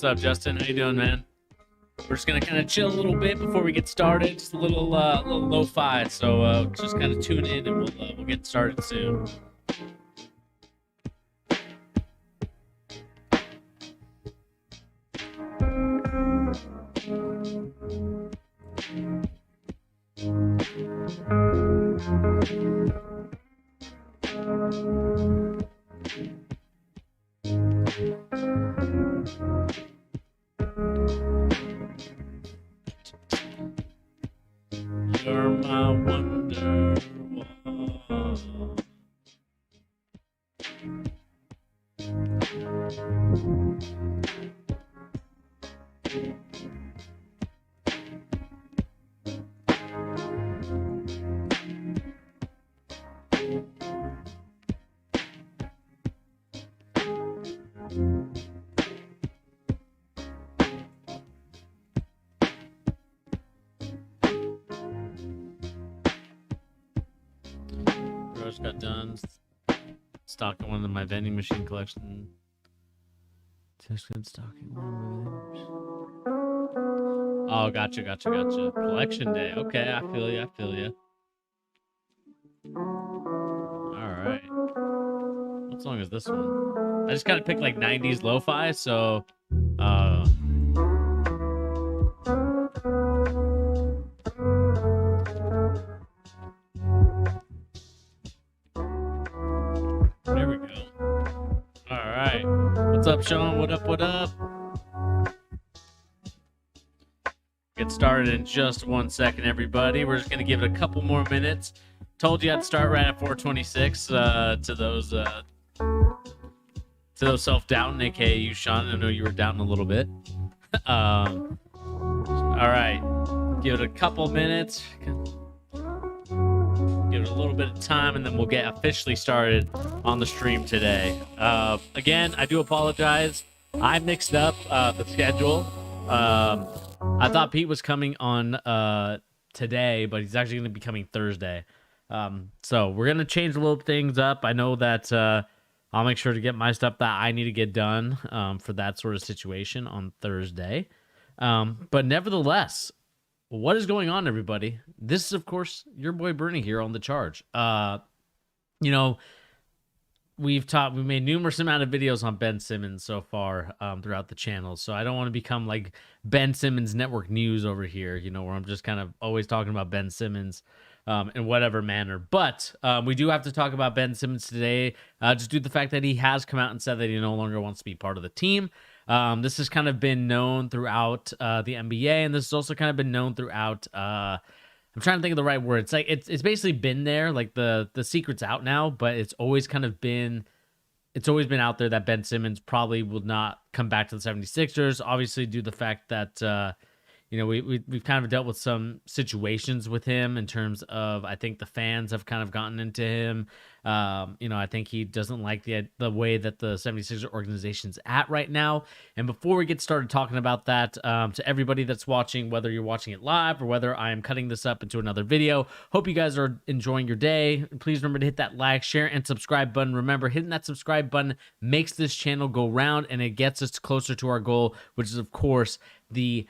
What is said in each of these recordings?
What's up, Justin? How you doing, man? We're just gonna kind of chill a little bit before we get started. Just a little lo-fi. So just kind of tune in, and we'll get started soon. You're my wonder wall. Just got done stocking one of my vending machine collection. Just got stocking one of my vending. Oh, gotcha. Collection day. Okay, I feel you. All right. What song is this one? I just kind of picked like 90s lo-fi, so there we go. All right. What's up, Sean? What up? Get started in just 1 second, everybody. We're just going to give it a couple more minutes. Told you I'd start right at 426 to those self-doubting, aka you, Sean. I know you were doubting a little bit. All right. Give it a couple minutes. Give it a little bit of time, and then we'll get officially started on the stream today. Again, I do apologize. I mixed up the schedule. I thought Pete was coming on today, but he's actually going to be coming Thursday. So we're going to change a little things up. I know that I'll make sure to get my stuff that I need to get done for that sort of situation on Thursday. But nevertheless, what is going on, everybody? This is, of course, your boy Bernie here on The Charge. We've made numerous amount of videos on Ben Simmons so far throughout the channel. So I don't want to become like Ben Simmons Network News over here, where I'm just kind of always talking about Ben Simmons in whatever manner. But we do have to talk about Ben Simmons today, just due to the fact that he has come out and said that he no longer wants to be part of the team. This has kind of been known throughout the NBA, and this has also kind of been known throughout I'm trying to think of the right word. It's like it's basically been there, like the secret's out now, but it's always been out there that Ben Simmons probably will not come back to the 76ers, obviously due to the fact that we've kind of dealt with some situations with him in terms of, I think the fans have kind of gotten into him. I think he doesn't like the way that the 76er organization's at right now. And before we get started talking about that, to everybody that's watching, whether you're watching it live or whether I am cutting this up into another video, hope you guys are enjoying your day. Please remember to hit that like, share, and subscribe button. Remember, hitting that subscribe button makes this channel go round, and it gets us closer to our goal, which is, of course, the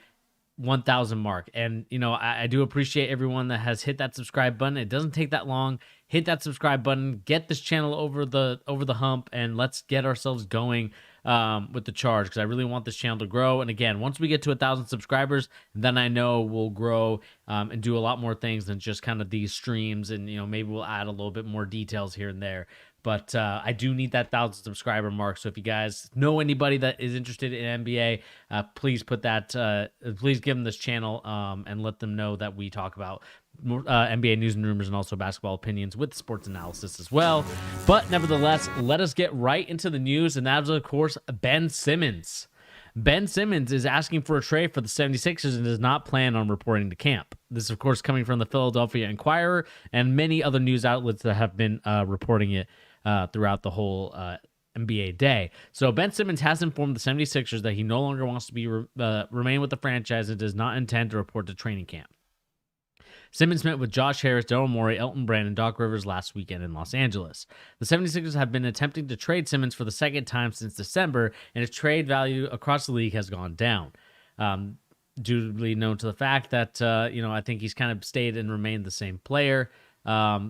1,000 mark. And I do appreciate everyone that has hit that subscribe button. It doesn't take that long. Hit that subscribe button, get this channel over the hump, and let's get ourselves going with The Charge, because I really want this channel to grow. And again, once we get to 1,000 subscribers, then I know we'll grow and do a lot more things than just kind of these streams, and maybe we'll add a little bit more details here and there. But I do need that 1,000 subscriber mark. So if you guys know anybody that is interested in NBA, please please give them this channel and let them know that we talk about NBA news and rumors, and also basketball opinions with sports analysis as well. But nevertheless, let us get right into the news, and that is, of course, Ben Simmons. Ben Simmons is asking for a trade for the 76ers and does not plan on reporting to camp. This, of course, coming from the Philadelphia Inquirer and many other news outlets that have been reporting it throughout the whole NBA day. So Ben Simmons has informed the 76ers that he no longer wants to remain with the franchise and does not intend to report to training camp. Simmons met with Josh Harris, Daryl Morey, Elton Brand, and Doc Rivers last weekend in Los Angeles. The 76ers have been attempting to trade Simmons for the second time since December, and his trade value across the league has gone down. Duly known to the fact that, I think he's kind of stayed and remained the same player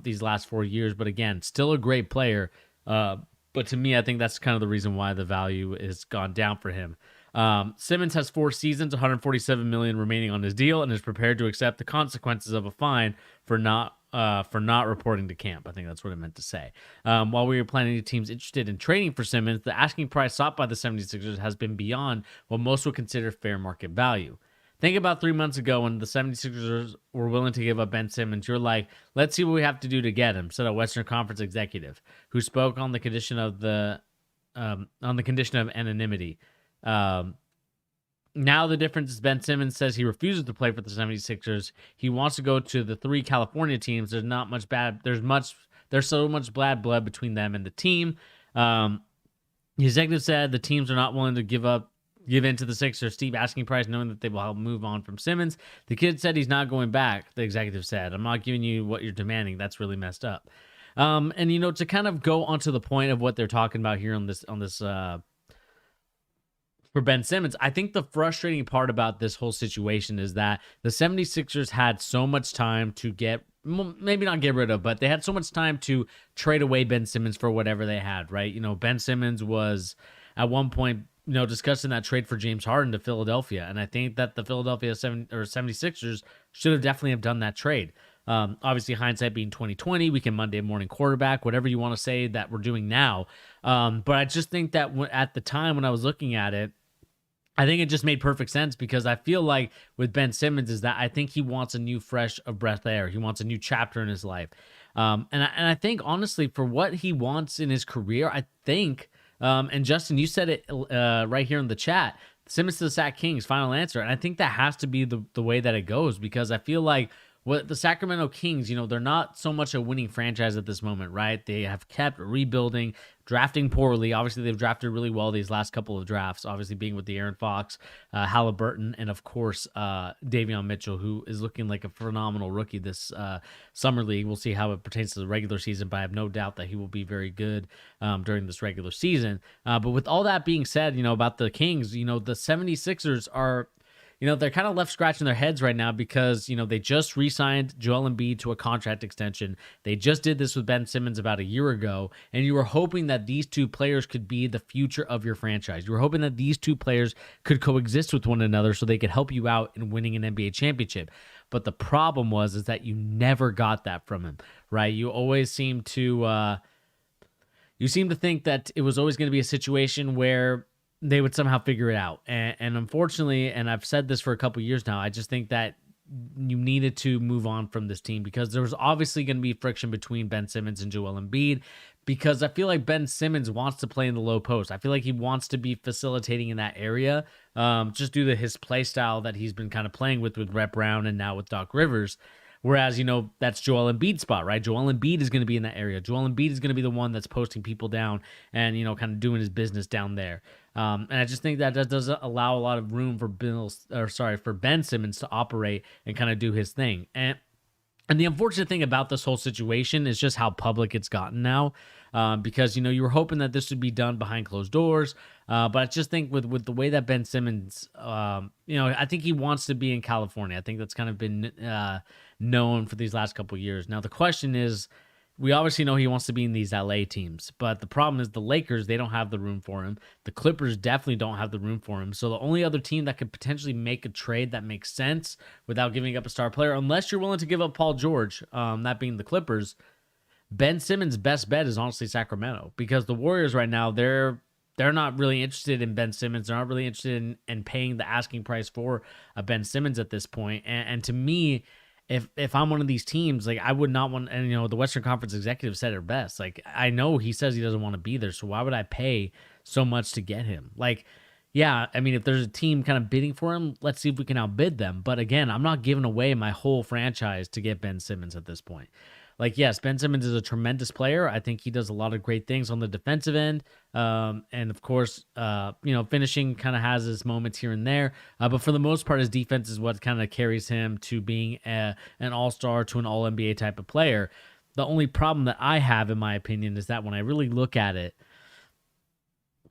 these last 4 years. But again, still a great player. But to me, I think that's kind of the reason why the value has gone down for him. Simmons has 4 seasons, $147 million remaining on his deal, and is prepared to accept the consequences of a fine for not reporting to camp. I think that's what it meant to say. While we were planning teams interested in trading for Simmons, the asking price sought by the 76ers has been beyond what most would consider fair market value. Think about 3 months ago when the 76ers were willing to give up Ben Simmons. You're like, let's see what we have to do to get him, said a Western Conference executive who spoke on the condition of anonymity. Now the difference is Ben Simmons says he refuses to play for the 76ers. He wants to go to the 3 California teams. There's so much bad blood between them and the team. The executive said the teams are not willing to give in to the Sixers' steep asking price, knowing that they will help move on from Simmons. The kid said he's not going back, the executive said. I'm not giving you what you're demanding. That's really messed up. And to kind of go onto the point of what they're talking about here on this for Ben Simmons, I think the frustrating part about this whole situation is that the 76ers had so much time to maybe not get rid of, but they had so much time to trade away Ben Simmons for whatever they had, right? Ben Simmons was at one point discussing that trade for James Harden to Philadelphia. And I think that the Philadelphia 76ers should have definitely have done that trade. Obviously, hindsight being 2020, we can Monday morning quarterback, whatever you want to say that we're doing now. But I just think that at the time when I was looking at it, I think it just made perfect sense because I feel like with Ben Simmons is that I think he wants a new fresh of breath air. He wants a new chapter in his life. And I think, honestly, for what he wants in his career, I think... and Justin, you said it right here in the chat. Simmons to the Sac Kings, final answer. And I think that has to be the way that it goes because I feel like what the Sacramento Kings, they're not so much a winning franchise at this moment, right? They have kept rebuilding, drafting poorly. Obviously, they've drafted really well these last couple of drafts, obviously being with the Aaron Fox, Halliburton, and of course, Davion Mitchell, who is looking like a phenomenal rookie this summer league. We'll see how it pertains to the regular season, but I have no doubt that he will be very good during this regular season. But with all that being said, about the Kings, the 76ers are... they're kind of left scratching their heads right now because, they just re-signed Joel Embiid to a contract extension. They just did this with Ben Simmons about a year ago, and you were hoping that these 2 players could be the future of your franchise. You were hoping that these 2 players could coexist with one another so they could help you out in winning an NBA championship. But the problem is that you never got that from him, right? You always seem to think that it was always going to be a situation where they would somehow figure it out. And unfortunately, and I've said this for a couple years now, I just think that you needed to move on from this team because there was obviously going to be friction between Ben Simmons and Joel Embiid because I feel like Ben Simmons wants to play in the low post. I feel like he wants to be facilitating in that area just due to his play style that he's been kind of playing with Rhett Brown and now with Doc Rivers. Whereas, that's Joel Embiid's spot, right? Joel Embiid is going to be in that area. Joel Embiid is going to be the one that's posting people down and, kind of doing his business down there. And I just think that doesn't allow a lot of room for Ben Simmons to operate and kind of do his thing. And the unfortunate thing about this whole situation is just how public it's gotten now. Because, you were hoping that this would be done behind closed doors. But I just think with the way that Ben Simmons, I think he wants to be in California. I think that's kind of been known for these last couple of years. Now, the question is, we obviously know he wants to be in these LA teams, but the problem is the Lakers, they don't have the room for him. The Clippers definitely don't have the room for him. So the only other team that could potentially make a trade that makes sense without giving up a star player, unless you're willing to give up Paul George, that being the Clippers, Ben Simmons' best bet is honestly Sacramento because the Warriors right now, they're not really interested in Ben Simmons. They're not really interested in paying the asking price for a Ben Simmons at this point. And to me, if I'm one of these teams, like I would not want, and the Western Conference executive said it best. Like I know he says he doesn't want to be there, so why would I pay so much to get him? Like, yeah, I mean, if there's a team kind of bidding for him, let's see if we can outbid them. But again, I'm not giving away my whole franchise to get Ben Simmons at this point. Like, yes, Ben Simmons is a tremendous player. I think he does a lot of great things on the defensive end. And of course, finishing kind of has his moments here and there. But for the most part, his defense is what kind of carries him to being an all-star to an all-NBA type of player. The only problem that I have, in my opinion, is that when I really look at it,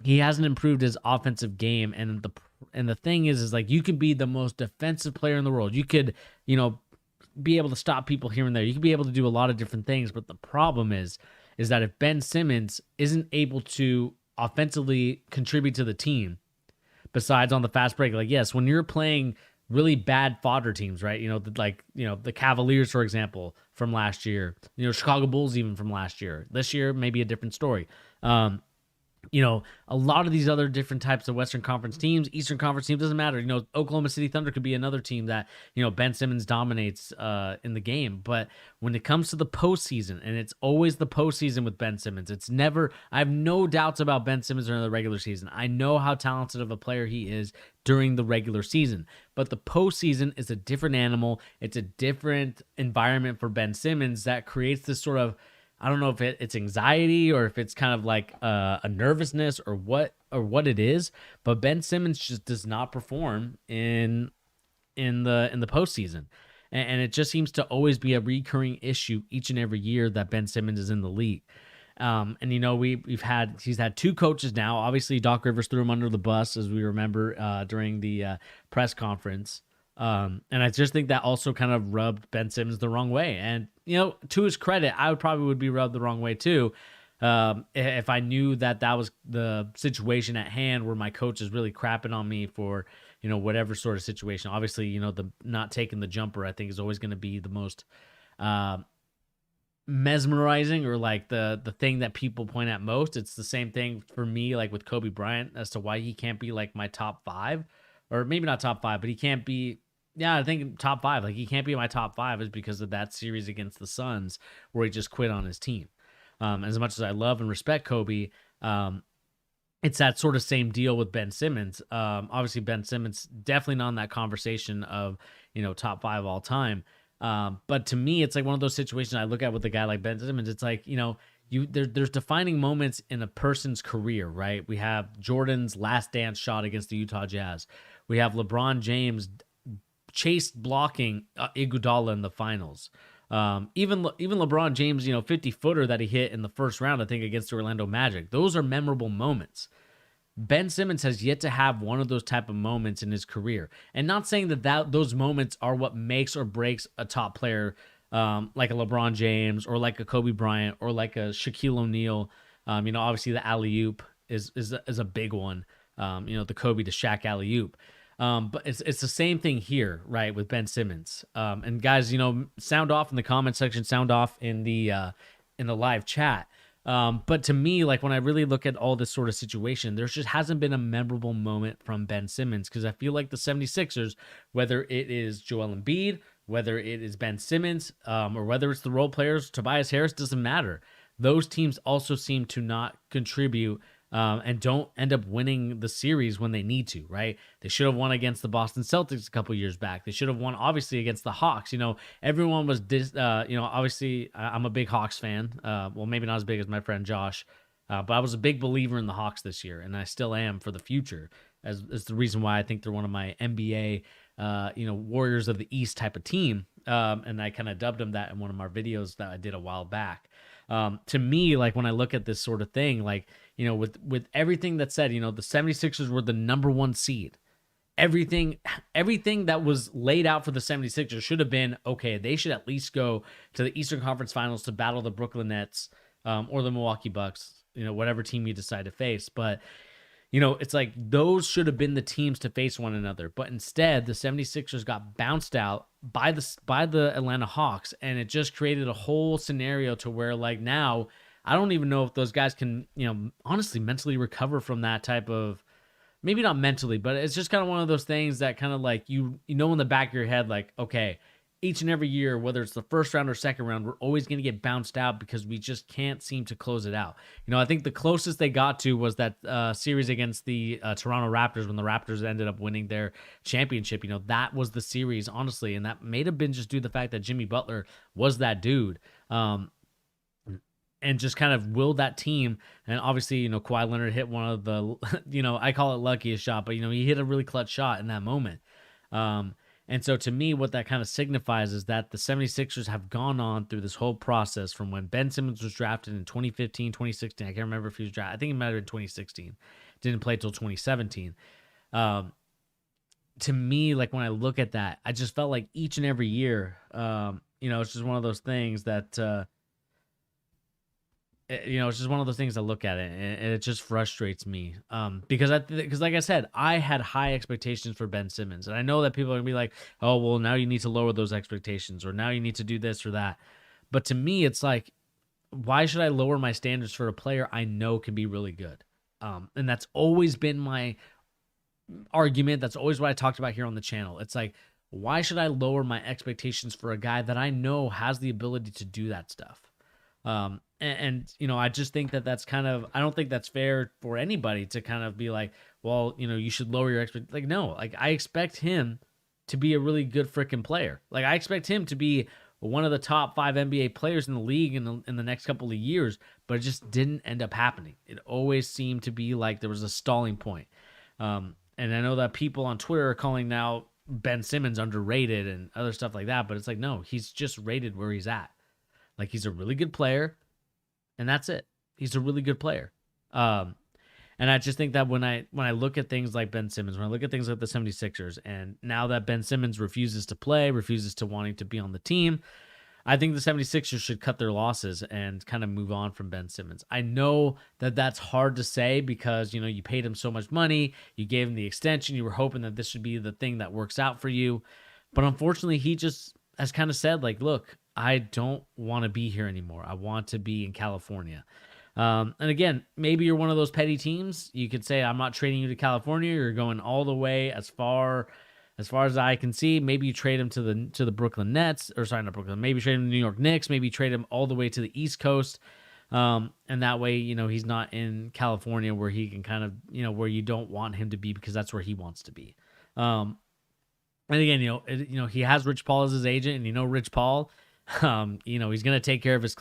he hasn't improved his offensive game. And the thing is like, you could be the most defensive player in the world. You could, be able to stop people here and there. You could be able to do a lot of different things, but the problem is that if Ben Simmons isn't able to offensively contribute to the team, besides on the fast break, like, yes, when you're playing really bad fodder teams, right? The Cavaliers, for example, from last year, Chicago Bulls even from last year. This year, maybe a different story. A lot of these other different types of Western Conference teams, Eastern Conference teams, doesn't matter. Oklahoma City Thunder could be another team that, Ben Simmons dominates in the game. But when it comes to the postseason, and it's always the postseason with Ben Simmons, I have no doubts about Ben Simmons during the regular season. I know how talented of a player he is during the regular season. But the postseason is a different animal. It's a different environment for Ben Simmons that creates this sort of, I don't know if it's anxiety or if it's kind of like a nervousness or what it is, but Ben Simmons just does not perform in the postseason, and it just seems to always be a recurring issue each and every year that Ben Simmons is in the league. He's had two coaches now. Obviously, Doc Rivers threw him under the bus, as we remember during the press conference. And I just think that also kind of rubbed Ben Simmons the wrong way. And, to his credit, I would be rubbed the wrong way too. If I knew that was the situation at hand where my coach is really crapping on me for, whatever sort of situation. Obviously, the not taking the jumper, I think, is always going to be the most, mesmerizing, or like the thing that people point at most. It's the same thing for me, like with Kobe Bryant, as to why he can't be like my top 5, or maybe not top 5, but he can't be. Yeah, I think top 5. Like, he can't be my top 5 is because of that series against the Suns where he just quit on his team. As much as I love and respect Kobe, it's that sort of same deal with Ben Simmons. Obviously, Ben Simmons definitely not in that conversation of, top 5 all time. But to me, it's like one of those situations I look at with a guy like Ben Simmons. It's like, there's defining moments in a person's career, right? We have Jordan's last dance shot against the Utah Jazz. We have LeBron James blocking Iguodala in the finals. Even LeBron James, 50-footer that he hit in the first round, I think, against the Orlando Magic. Those are memorable moments. Ben Simmons has yet to have one of those type of moments in his career. And not saying that those moments are what makes or breaks a top player, like a LeBron James or like a Kobe Bryant or like a Shaquille O'Neal. Obviously the alley-oop is a big one. The Kobe to Shaq alley-oop. But it's the same thing here, right, with Ben Simmons. And guys, sound off in the comment section, sound off in the live chat. But to me, like, when I really look at all this sort of situation, there just hasn't been a memorable moment from Ben Simmons, because I feel like the 76ers, whether it is Joel Embiid, whether it is Ben Simmons, or whether it's the role players, Tobias Harris, doesn't matter. Those teams also seem to not contribute and don't end up winning the series when they need to, right? They should have won against the Boston Celtics a couple years back. They should have won, obviously, against the Hawks. Everyone was, obviously, I'm a big Hawks fan. Well, maybe not as big as my friend Josh, but I was a big believer in the Hawks this year, and I still am for the future, as the reason why I think they're one of my NBA, Warriors of the East type of team. And I kind of dubbed them that in one of my videos that I did a while back. To me, like, when I look at this sort of thing, like, with everything that's said, the 76ers were the number 1 seed. Everything that was laid out for the 76ers should have been, okay, they should at least go to the Eastern Conference Finals to battle the Brooklyn Nets, or the Milwaukee Bucks, whatever team you decide to face. But, it's like those should have been the teams to face one another. But instead, the 76ers got bounced out by the Atlanta Hawks, and it just created a whole scenario to where, like, now I don't even know if those guys can, honestly, mentally recover from that type of, maybe not mentally, but it's just kind of one of those things that kind of like, in the back of your head, like, okay, each and every year, whether it's the first round or second round, we're always going to get bounced out because we just can't seem to close it out. I think the closest they got to was that series against the Toronto Raptors, when the Raptors ended up winning their championship. That was the series, honestly, and that may have been just due to the fact that Jimmy Butler was that dude. Um, and just kind of willed that team. And obviously, Kawhi Leonard hit one of the, I call it luckiest shot, but, he hit a really clutch shot in that moment. And so to me, what that kind of signifies is that the 76ers have gone on through this whole process from when Ben Simmons was drafted in 2015, 2016. I can't remember if he was drafted. I think it might have been 2016. Didn't play till 2017. To me, like when I look at that, I just felt like each and every year, it's just one of those things that, it's just one of those things I look at it and it just frustrates me. Because like I said, I had high expectations for Ben Simmons, and I know that people are gonna be like, "Oh, well, now you need to lower those expectations, or now you need to do this or that." But to me, it's like, why should I lower my standards for a player I know can be really good? And that's always been my argument. That's always what I talked about here on the channel. It's like, why should I lower my expectations for a guy that I know has the ability to do that stuff? I just think that that's kind of, I don't think that's fair for anybody to kind of be like, well, you should lower your expectations. Like, no, like I expect him to be a really good freaking player. Like I expect him to be one of the top 5 NBA players in the league in the next couple of years, but it just didn't end up happening. It always seemed to be like there was a stalling point. And I know that people on Twitter are calling now Ben Simmons underrated and other stuff like that, but it's like, no, he's just rated where he's at. Like he's a really good player, and that's it. He's a really good player. And I just think that when I look at things like Ben Simmons, when I look at things like the 76ers, and now that Ben Simmons refuses to play, refuses to wanting to be on the team, I think the 76ers should cut their losses and kind of move on from Ben Simmons. I know that that's hard to say because, you paid him so much money, you gave him the extension, you were hoping that this should be the thing that works out for you. But unfortunately, he just has kind of said, like, look, I don't want to be here anymore. I want to be in California. And again, maybe you're one of those petty teams. You could say, I'm not trading you to California. You're going all the way as far as I can see. Maybe you trade him to the Brooklyn Nets, or sorry, not Brooklyn. Maybe trade him to the New York Knicks. Maybe trade him all the way to the East Coast. And that way, he's not in California where he can kind of, where you don't want him to be because that's where he wants to be. And again, he has Rich Paul as his agent, and Rich Paul, he's going to take care of his,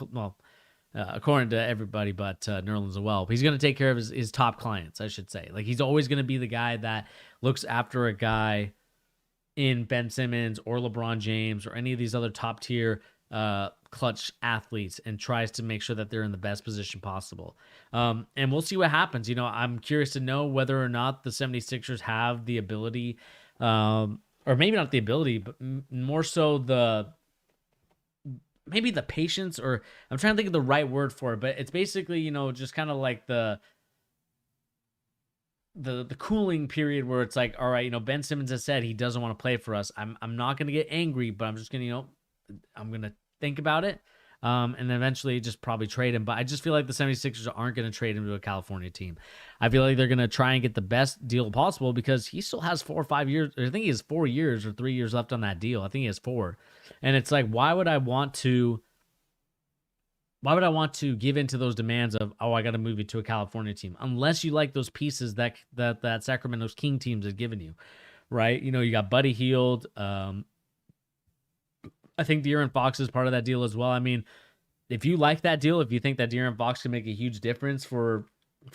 according to everybody but Nerlens as well. But he's going to take care of his top clients, I should say. Like he's always going to be the guy that looks after a guy in Ben Simmons or LeBron James or any of these other top tier clutch athletes and tries to make sure that they're in the best position possible. And we'll see what happens. I'm curious to know whether or not the 76ers have the ability, or maybe not the ability, but more so maybe the patience, or I'm trying to think of the right word for it, but it's basically, just kind of like the cooling period where it's like, all right, Ben Simmons has said he doesn't want to play for us. I'm not going to get angry, but I'm just going to, I'm going to think about it. And eventually just probably trade him. But I just feel like the 76ers aren't going to trade him to a California team. I feel like they're going to try and get the best deal possible because he still has 4 or 5 years. I think he has 4 years or 3 years left on that deal. I think he has 4. And it's like, why would I want to give into those demands of, I got to move you to a California team, unless you like those pieces that Sacramento's King teams has given you, right? You got Buddy Hield. I think De'Aaron Fox is part of that deal as well. I mean, if you like that deal, if you think that De'Aaron Fox can make a huge difference for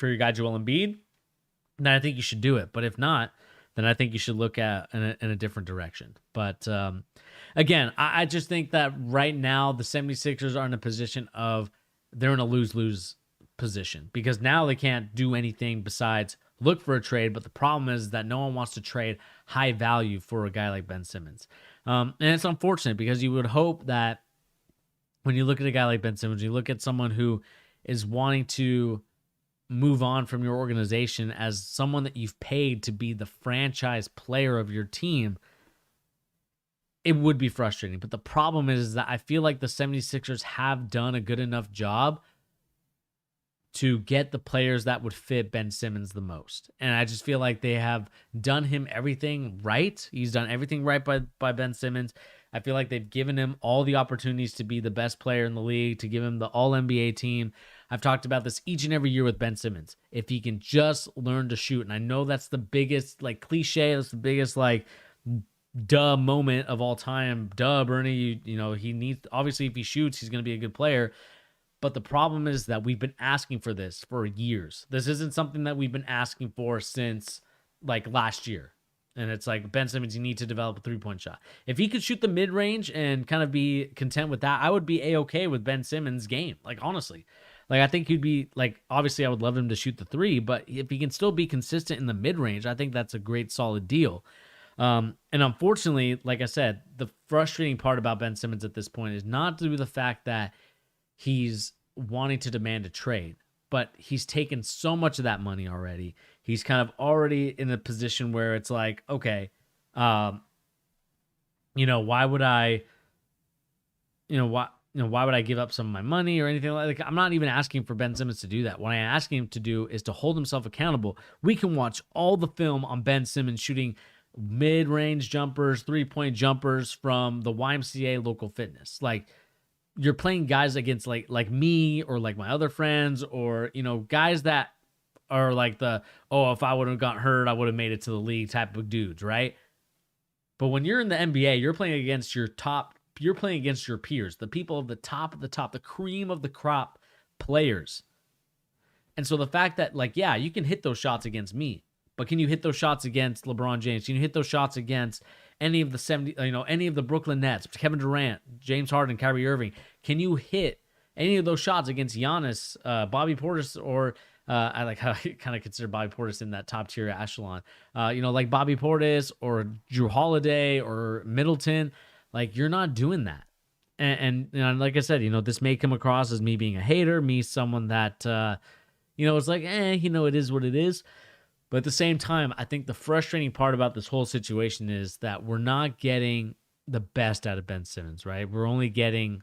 your guy Joel Embiid, then I think you should do it. But if not, then I think you should look at in a different direction. But again, I just think that right now the 76ers are in a position of they're in a lose-lose position because now they can't do anything besides look for a trade. But the problem is that no one wants to trade high value for a guy like Ben Simmons. And it's unfortunate because you would hope that when you look at a guy like Ben Simmons, you look at someone who is wanting to move on from your organization as someone that you've paid to be the franchise player of your team, it would be frustrating. But the problem is that I feel like the 76ers have done a good enough job to get the players that would fit Ben Simmons the most. And I just feel like they have done him everything right. He's done everything right by Ben Simmons. I feel like they've given him all the opportunities to be the best player in the league, to give him the all-NBA team. I've talked about this each and every year with Ben Simmons. If he can just learn to shoot, and I know that's the biggest, cliche, that's the biggest, duh moment of all time. Duh, Bernie, you know, he needs, obviously, if he shoots, he's going to be a good player. But the problem is that we've been asking for this for years. This isn't something that we've been asking for since like last year. And it's like, Ben Simmons, you need to develop a 3-point shot. If he could shoot the mid range and kind of be content with that, I would be A-okay with Ben Simmons' game. Like, honestly. Like, I think he'd be, like, obviously I would love him to shoot the 3, but if he can still be consistent in the mid range, I think that's a great solid deal. And unfortunately, like I said, the frustrating part about Ben Simmons at this point is not due to the fact that he's wanting to demand a trade, but he's taken so much of that money already. He's kind of already in a position where it's like, okay, you know, why would I give up some of my money or anything like that? I'm not even asking for Ben Simmons to do that. What I'm asking him to do is to hold himself accountable. We can watch all the film on Ben Simmons shooting mid-range jumpers, 3-point jumpers from the YMCA local fitness. Like, you're playing guys against like me or like my other friends, or, you know, guys that are like the, oh, if I would have gotten hurt, I would have made it to the league type of dudes, right? But when you're in the NBA, you're playing against your peers, the people of the top, the cream of the crop players. And so the fact that, like, yeah, you can hit those shots against me, but can you hit those shots against LeBron James? Can you hit those shots against any of the Brooklyn Nets, Kevin Durant, James Harden, Kyrie Irving? Can you hit any of those shots against Giannis, Bobby Portis, or I like how I kind of consider Bobby Portis in that top tier echelon, like Bobby Portis or Drew Holiday or Middleton? Like, you're not doing that. And like I said, this may come across as me being a hater, me someone that, it's like, it is what it is. But at the same time, I think the frustrating part about this whole situation is that we're not getting the best out of Ben Simmons, right? We're only getting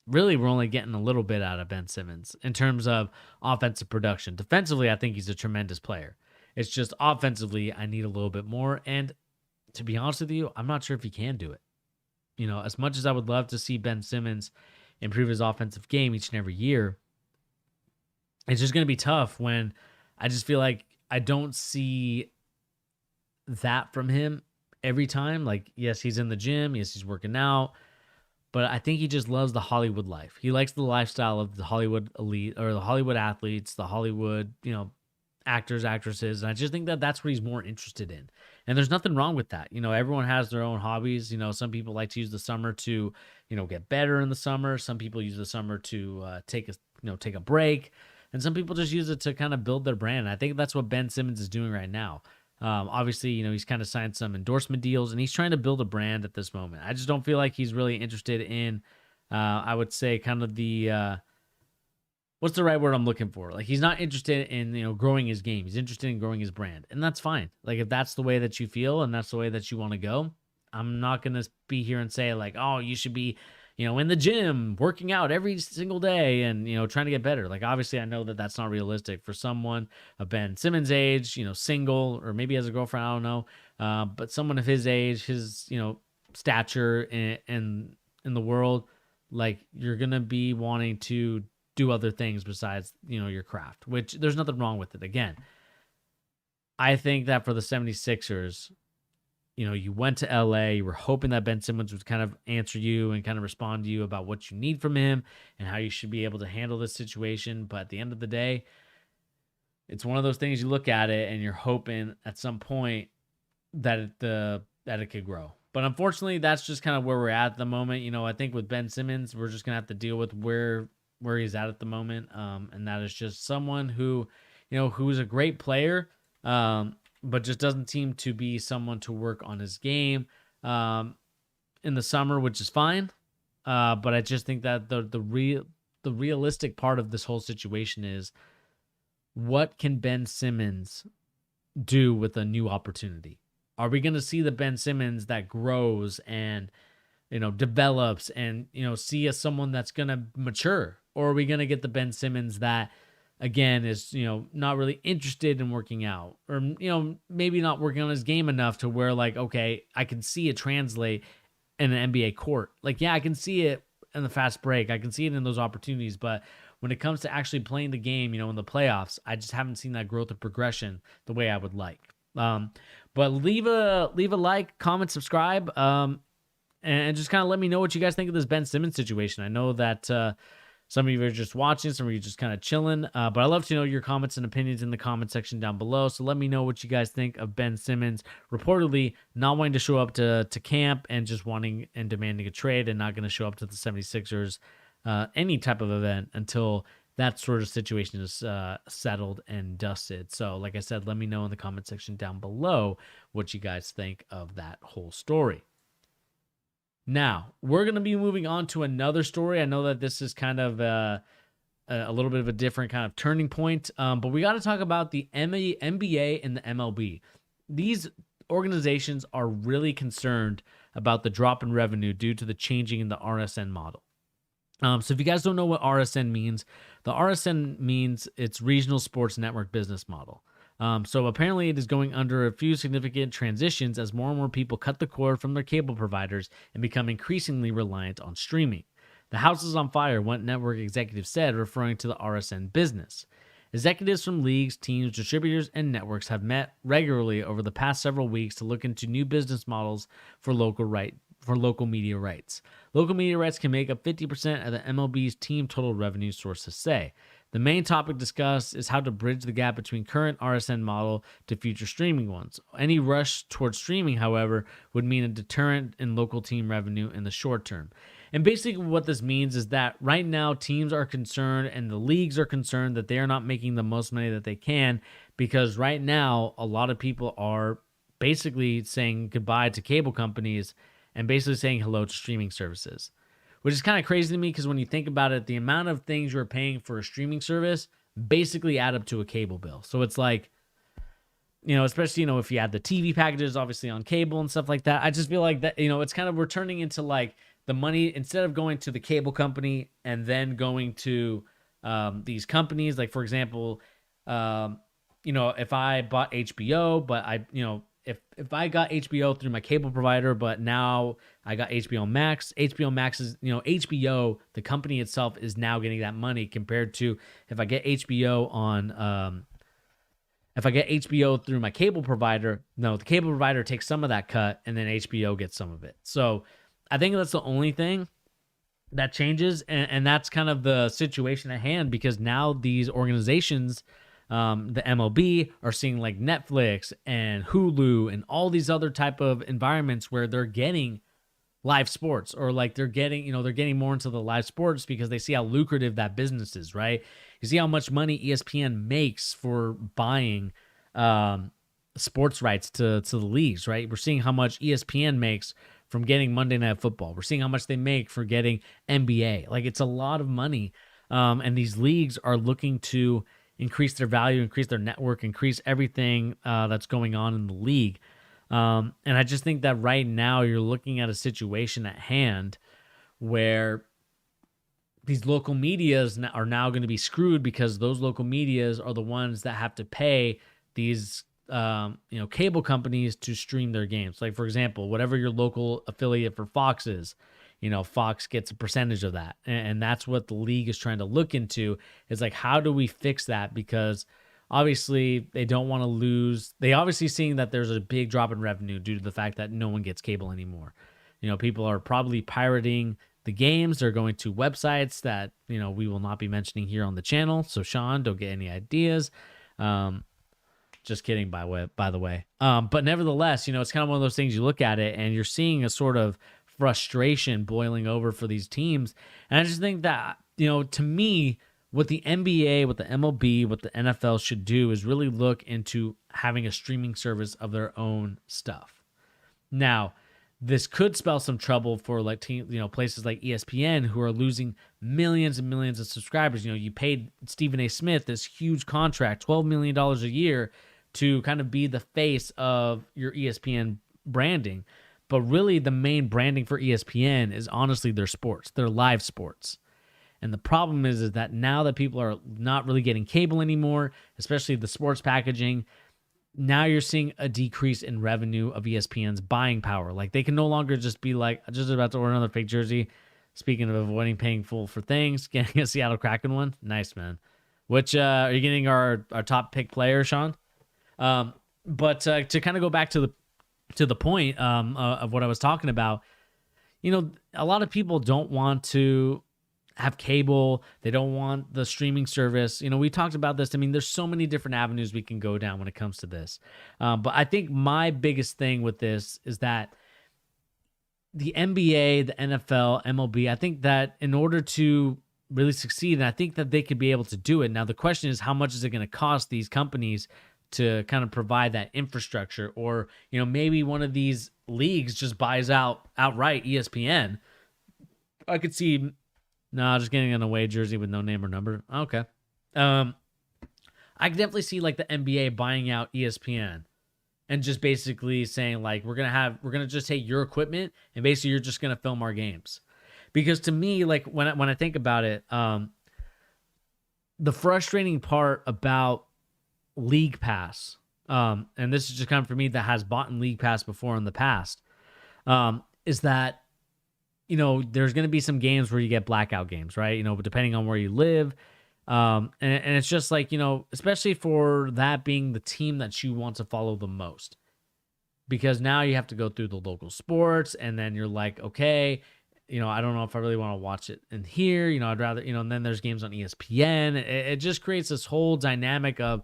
a little bit out of Ben Simmons in terms of offensive production. Defensively, I think he's a tremendous player. It's just offensively, I need a little bit more. And to be honest with you, I'm not sure if he can do it. As much as I would love to see Ben Simmons improve his offensive game each and every year, it's just going to be tough when I just feel like I don't see that from him every time. Like, yes, he's in the gym. Yes, he's working out. But I think he just loves the Hollywood life. He likes the lifestyle of the Hollywood elite, or the Hollywood athletes, the Hollywood, actors, actresses. And I just think that that's what he's more interested in. And there's nothing wrong with that. Everyone has their own hobbies. Some people like to use the summer to, get better in the summer. Some people use the summer to take a break. And some people just use it to kind of build their brand. And I think that's what Ben Simmons is doing right now. Obviously, he's kind of signed some endorsement deals, and he's trying to build a brand at this moment. I just don't feel like he's really interested in, I would say, kind of the, what's the right word I'm looking for? Like, he's not interested in, growing his game. He's interested in growing his brand. And that's fine. Like, if that's the way that you feel and that's the way that you want to go, I'm not going to be here and say, like, oh, you should be, in the gym, working out every single day and, trying to get better. Like, obviously, I know that that's not realistic for someone of Ben Simmons' age, single, or maybe has a girlfriend, I don't know. But someone of his age, his, stature in the world, like, you're going to be wanting to do other things besides, your craft, which there's nothing wrong with it. Again, I think that for the 76ers, you went to LA, you were hoping that Ben Simmons would kind of answer you and kind of respond to you about what you need from him and how you should be able to handle this situation. But at the end of the day, it's one of those things, you look at it and you're hoping at some point that it could grow. But unfortunately, that's just kind of where we're at the moment. I think with Ben Simmons, we're just going to have to deal with where he's at the moment. And that is just someone who, who's a great player, but just doesn't seem to be someone to work on his game in the summer, which is fine. But I just think that the realistic part of this whole situation is, what can Ben Simmons do with a new opportunity? Are we going to see the Ben Simmons that grows and, develops and, see as someone that's going to mature? Or are we going to get the Ben Simmons that, again, is, not really interested in working out, or, maybe not working on his game enough to where, like, okay, I can see it translate in an NBA court. Like, yeah, I can see it in the fast break. I can see it in those opportunities. But when it comes to actually playing the game, in the playoffs, I just haven't seen that growth or progression the way I would like. But But leave a like, comment, subscribe, and just kind of let me know what you guys think of this Ben Simmons situation. I know that some of you are just watching, some of you are just kind of chilling, but I love to know your comments and opinions in the comment section down below. So let me know what you guys think of Ben Simmons reportedly not wanting to show up to camp and just wanting and demanding a trade and not going to show up to the 76ers any type of event until that sort of situation is settled and dusted. So like I said, let me know in the comment section down below what you guys think of that whole story. Now, we're going to be moving on to another story. I know that this is kind of a little bit of a different kind of turning point, but we got to talk about the NBA and the MLB. These organizations are really concerned about the drop in revenue due to the changing in the RSN model. So if you guys don't know what RSN means, the RSN means it's Regional Sports Network Business Model. So apparently it is going under a few significant transitions as more and more people cut the cord from their cable providers and become increasingly reliant on streaming. The house is on fire, one network executive said, referring to the RSN business. Executives from leagues, teams, distributors, and networks have met regularly over the past several weeks to look into new business models for local media rights. Local media rights can make up 50% of the MLB's team total revenue, sources say. The main topic discussed is how to bridge the gap between current RSN model to future streaming ones. Any rush towards streaming, however, would mean a deterrent in local team revenue in the short term. And basically what this means is that right now teams are concerned and the leagues are concerned that they are not making the most money that they can, because right now a lot of people are basically saying goodbye to cable companies and basically saying hello to streaming services. Which is kind of crazy to me because when you think about it, the amount of things you're paying for a streaming service basically add up to a cable bill. So it's like, especially, if you add the TV packages, obviously on cable and stuff like that, I just feel like that, it's kind of, we're turning into like the money, instead of going to the cable company and then going to these companies, like for example, if I bought HBO, but if I got HBO through my cable provider, but now I got HBO Max is, HBO, the company itself, is now getting that money compared to if I get HBO through my cable provider, no, the cable provider takes some of that cut and then HBO gets some of it. So I think that's the only thing that changes. And that's kind of the situation at hand, because now these organizations, the MLB, are seeing like Netflix and Hulu and all these other type of environments where they're getting live sports, or like they're getting more into the live sports because they see how lucrative that business is, right? You see how much money ESPN makes for buying sports rights to the leagues, right? We're seeing how much ESPN makes from getting Monday Night Football. We're seeing how much they make for getting NBA. Like, it's a lot of money. And these leagues are looking to increase their value, increase their network, increase everything that's going on in the league. And I just think that right now you're looking at a situation at hand where these local medias are now going to be screwed, because those local medias are the ones that have to pay these cable companies to stream their games. Like, for example, whatever your local affiliate for Fox is, Fox gets a percentage of that. And that's what the league is trying to look into, is like, how do we fix that? Because obviously they don't want to lose. They obviously seeing that there's a big drop in revenue due to the fact that no one gets cable anymore. People are probably pirating the games. They're going to websites that, we will not be mentioning here on the channel. So Sean, don't get any ideas. Just kidding, by the way. But nevertheless, it's kind of one of those things, you look at it and you're seeing a sort of frustration boiling over for these teams. And I just think that, to me, what the NBA, what the MLB, what the NFL should do is really look into having a streaming service of their own stuff. Now, this could spell some trouble for like places like ESPN, who are losing millions and millions of subscribers. You paid Stephen A. Smith this huge contract, $12 million a year, to kind of be the face of your ESPN branding. But really, the main branding for ESPN is honestly their sports, their live sports. And the problem is that now that people are not really getting cable anymore, especially the sports packaging, now you're seeing a decrease in revenue of ESPN's buying power. Like, they can no longer just be like, just about to order another fake jersey. Speaking of avoiding paying full for things, getting a Seattle Kraken one. Nice, man. Which, are you getting our top pick player, Sean? But to kind of go back to the point of what I was talking about, a lot of people don't want to have cable. They don't want the streaming service. We talked about this. I mean, there's so many different avenues we can go down when it comes to this. But I think my biggest thing with this is that the NBA, the NFL, MLB, I think that in order to really succeed, and I think that they could be able to do it. Now, the question is, how much is it going to cost these companies to kind of provide that infrastructure? Or, maybe one of these leagues just buys outright ESPN. I could see, no, just getting an away jersey with no name or number. Okay. I could definitely see like the NBA buying out ESPN and just basically saying like, we're going to just take your equipment and basically you're just going to film our games. Because to me, like when I think about it, the frustrating part about League Pass, and this is just kind of for me that has bought in League Pass before in the past, is that, there's going to be some games where you get blackout games, right? Depending on where you live. And it's just like, especially for that being the team that you want to follow the most, because now you have to go through the local sports and then you're like, okay, I don't know if I really want to watch it in here, I'd rather, and then there's games on ESPN. It just creates this whole dynamic of,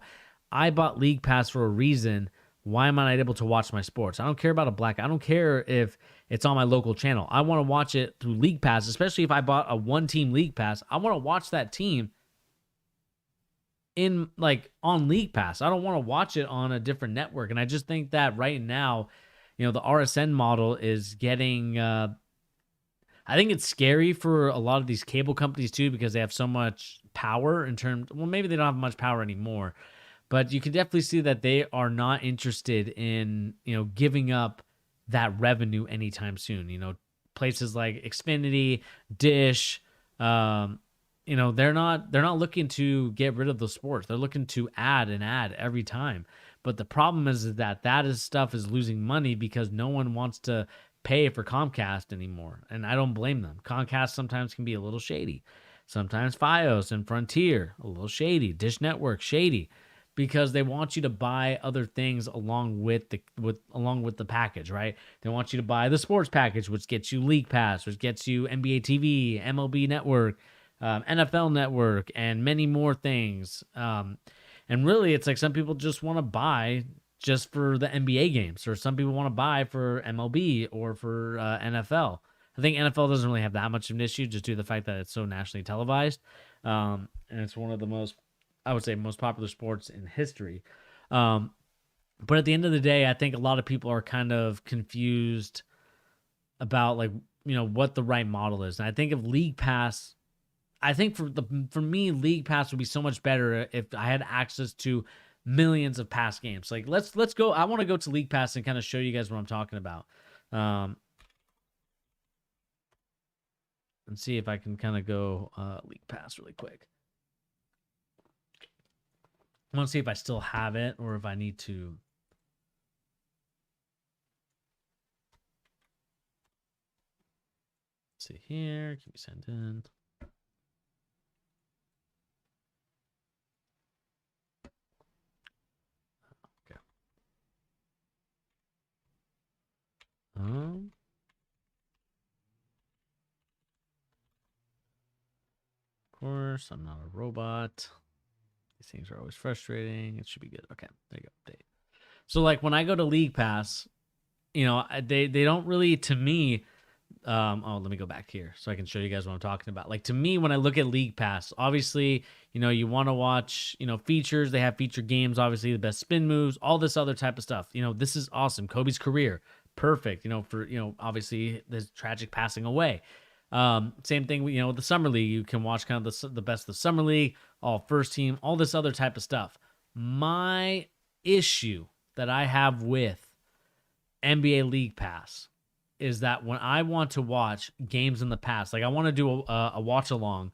I bought League Pass for a reason. Why am I not able to watch my sports? I don't care about a blackout. I don't care if it's on my local channel. I want to watch it through League Pass, especially if I bought a one-team League Pass. I want to watch that team on League Pass. I don't want to watch it on a different network. And I just think that right now, the RSN model is getting, I think it's scary for a lot of these cable companies too, because they have so much power in terms, well, maybe they don't have much power anymore, but you can definitely see that they are not interested in, giving up that revenue anytime soon. Places like Xfinity, Dish, they're not looking to get rid of the sports. They're looking to add every time. But the problem is that stuff is losing money because no one wants to pay for Comcast anymore. And I don't blame them. Comcast sometimes can be a little shady. Sometimes Fios and Frontier, a little shady. Dish Network, shady. Because they want you to buy other things along with the package, right? They want you to buy the sports package, which gets you League Pass, which gets you NBA TV, MLB Network, NFL Network, and many more things. And really, it's like some people just want to buy just for the NBA games, or some people want to buy for MLB or for NFL. I think NFL doesn't really have that much of an issue just due to the fact that it's so nationally televised. And it's one of the most, I would say, most popular sports in history. But at the end of the day, I think a lot of people are kind of confused about what the right model is. And I think if League Pass, I think for me, League Pass would be so much better if I had access to millions of past games. Like let's go. I want to go to League Pass and kind of show you guys what I'm talking about. And see if I can kind of go League Pass really quick. I want to see if I still have it or if I need to. Let's see here. Can we send in? Okay. Of course, I'm not a robot. These things are always frustrating. It should be good. Okay, there you go. Update. So like when I go to League Pass, they don't really, to me, let me go back here so I can show you guys what I'm talking about. Like to me, when I look at League Pass, obviously, you want to watch, features. They have featured games, obviously the best spin moves, all this other type of stuff. This is awesome. Kobe's career, perfect. For obviously the tragic passing away. Same thing, with the Summer League. You can watch kind of the best of the Summer League, all first team, all this other type of stuff. My issue that I have with NBA League Pass is that when I want to watch games in the past, like I want to do a watch along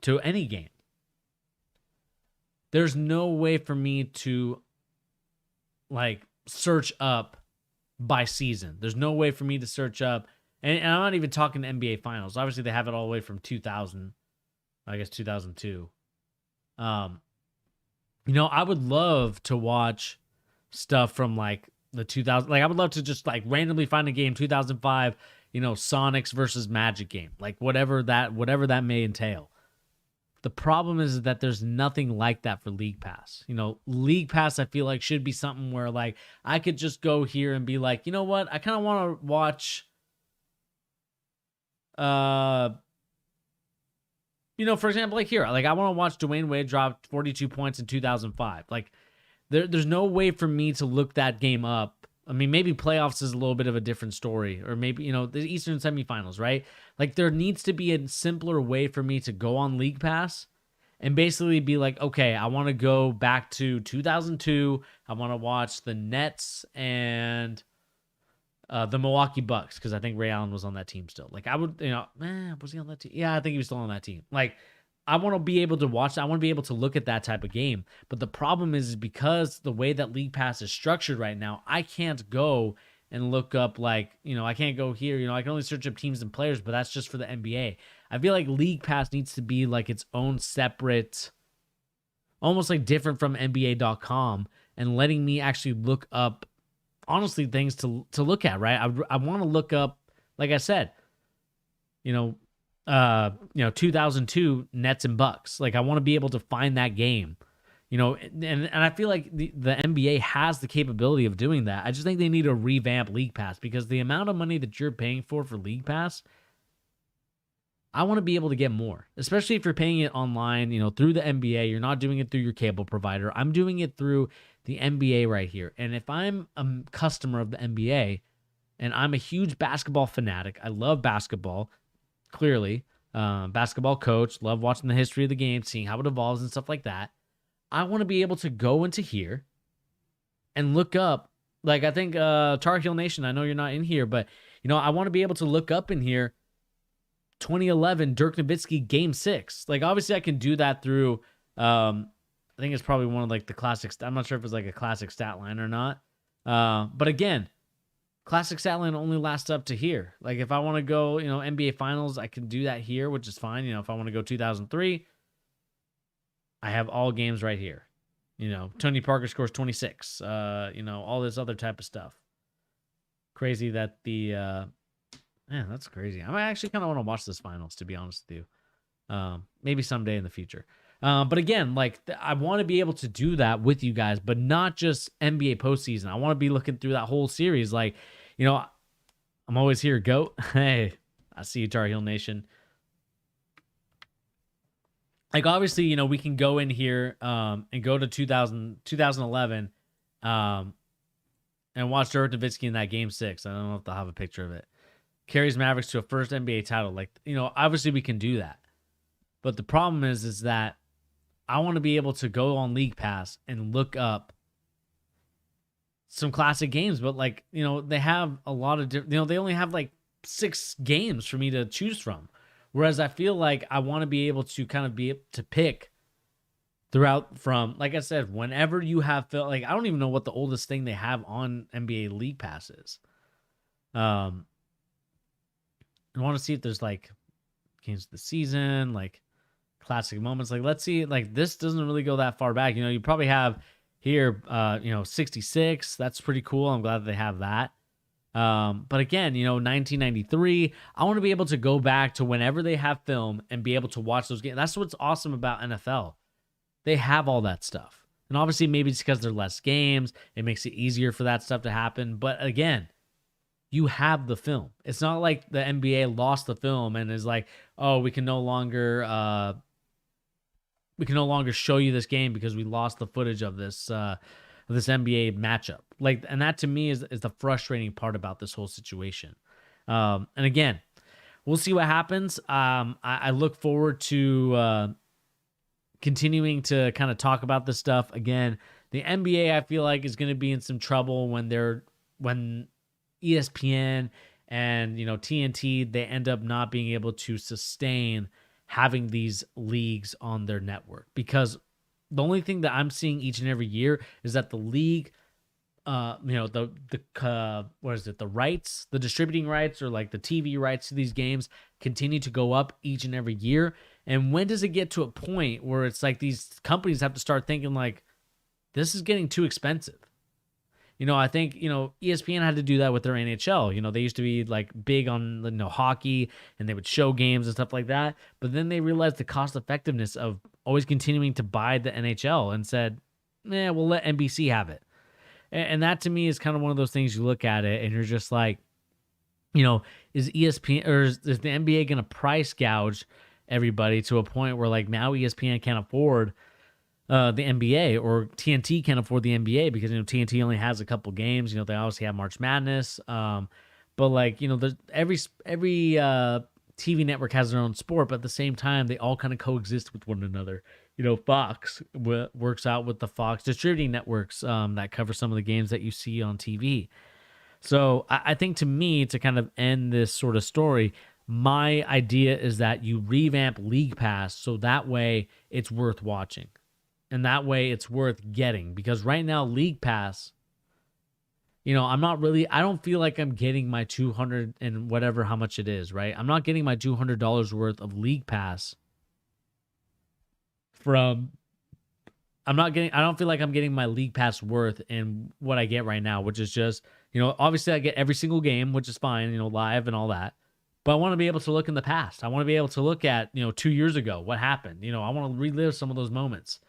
to any game, there's no way for me to search up by season. There's no way for me to search up. And I'm not even talking NBA Finals. Obviously, they have it all the way from 2000, I guess 2002. I would love to watch stuff from like the 2000. Like I would love to just like randomly find a game 2005, Sonics versus Magic game, like whatever that may entail. The problem is that there's nothing like that for League Pass. League Pass I feel like should be something where like I could just go here and be like, you know what? I kind of want to watch for example, like here, like I want to watch Dwayne Wade drop 42 points in 2005. Like there's no way for me to look that game up. I mean, maybe playoffs is a little bit of a different story, or maybe, the Eastern semifinals, right? Like there needs to be a simpler way for me to go on League Pass and basically be like, okay, I want to go back to 2002. I want to watch the Nets and the Milwaukee Bucks, because I think Ray Allen was on that team still. Like I would, was he on that team? Yeah, I think he was still on that team. Like I want to be able to watch that. I want to be able to look at that type of game. But the problem is because the way that League Pass is structured right now, I can't go and look up like, I can't go here. I can only search up teams and players, but that's just for the NBA. I feel like League Pass needs to be like its own separate, almost like different from NBA.com, and letting me actually look up, honestly, things to look at, right? I want to look up, like I said, 2002 Nets and Bucks. Like I want to be able to find that game, and I feel like the NBA has the capability of doing that. I just think they need to revamp League Pass, because the amount of money that you're paying for League Pass, I want to be able to get more, especially if you're paying it online, through the NBA. You're not doing it through your cable provider. I'm doing it through the NBA right here. And if I'm a customer of the NBA and I'm a huge basketball fanatic, I love basketball, clearly, basketball coach, love watching the history of the game, seeing how it evolves and stuff like that. I want to be able to go into here and look up, like I think Tar Heel Nation, I know you're not in here, but I want to be able to look up in here 2011 Dirk Nowitzki Game 6. Like obviously I can do that through I think it's probably one of like the classics. I'm not sure if it's like a classic stat line or not. But again, classic stat line only lasts up to here. Like if I want to go, NBA Finals, I can do that here, which is fine. If I want to go 2003, I have all games right here. Tony Parker scores 26. All this other type of stuff. Crazy that man, that's crazy. I actually kind of want to watch this finals, to be honest with you. Maybe someday in the future. But again, like I want to be able to do that with you guys, but not just NBA postseason. I want to be looking through that whole series. Like, I'm always here, GOAT. Hey, I see you, Tar Heel Nation. Like obviously, we can go in here and go to 2011 and watch Dirk Nowitzki in that Game 6. I don't know if they'll have a picture of it. Carries Mavericks to a first NBA title. Like, obviously we can do that. But the problem is that I want to be able to go on League Pass and look up some classic games. But like, they have a lot of different, they only have like 6 games for me to choose from. Whereas I feel like I want to be able to kind of be able to pick throughout from, like I said, whenever you have felt like, I don't even know what the oldest thing they have on NBA League Pass is. I want to see if there's like games of the season, like classic moments. Like, let's see, like this doesn't really go that far back. You probably have here, 66. That's pretty cool. I'm glad that they have that. But again, 1993, I want to be able to go back to whenever they have film and be able to watch those games. That's what's awesome about NFL. They have all that stuff. And obviously maybe it's because there are less games. It makes it easier for that stuff to happen. But again, you have the film. It's not like the NBA lost the film and is like, oh, we can no longer show you this game because we lost the footage of this NBA matchup. Like, and that to me is the frustrating part about this whole situation. And again, we'll see what happens. I look forward to continuing to kind of talk about this stuff. Again, the NBA I feel like is going to be in some trouble when ESPN and TNT, they end up not being able to sustain having these leagues on their network, because the only thing that I'm seeing each and every year is that the league, the rights, the distributing rights, or like the TV rights to these games continue to go up each and every year. And when does it get to a point where it's like these companies have to start thinking like, this is getting too expensive? I think, ESPN had to do that with their NHL. They used to be like big on, hockey, and they would show games and stuff like that. But then they realized the cost effectiveness of always continuing to buy the NHL and said, we'll let NBC have it. And that to me is kind of one of those things you look at it and you're just like, is ESPN or is the NBA going to price gouge everybody to a point where like now ESPN can't afford the NBA, or TNT can't afford the NBA because TNT only has a couple games. They obviously have March Madness, but like there's every TV network has their own sport, but at the same time they all kind of coexist with one another. Fox works out with the Fox distributing networks that cover some of the games that you see on TV. So I think, to me, to kind of end this sort of story, my idea is that you revamp League Pass so that way it's worth watching. And that way it's worth getting. Because right now, League Pass, I don't feel like I'm getting my 200 and whatever, how much it is, right? I'm not getting my $200 worth of League Pass I don't feel like I'm getting my League Pass worth in what I get right now, which is just, obviously I get every single game, which is fine, live and all that. But I want to be able to look in the past. I want to be able to look at, 2 years ago, what happened. I want to relive some of those moments.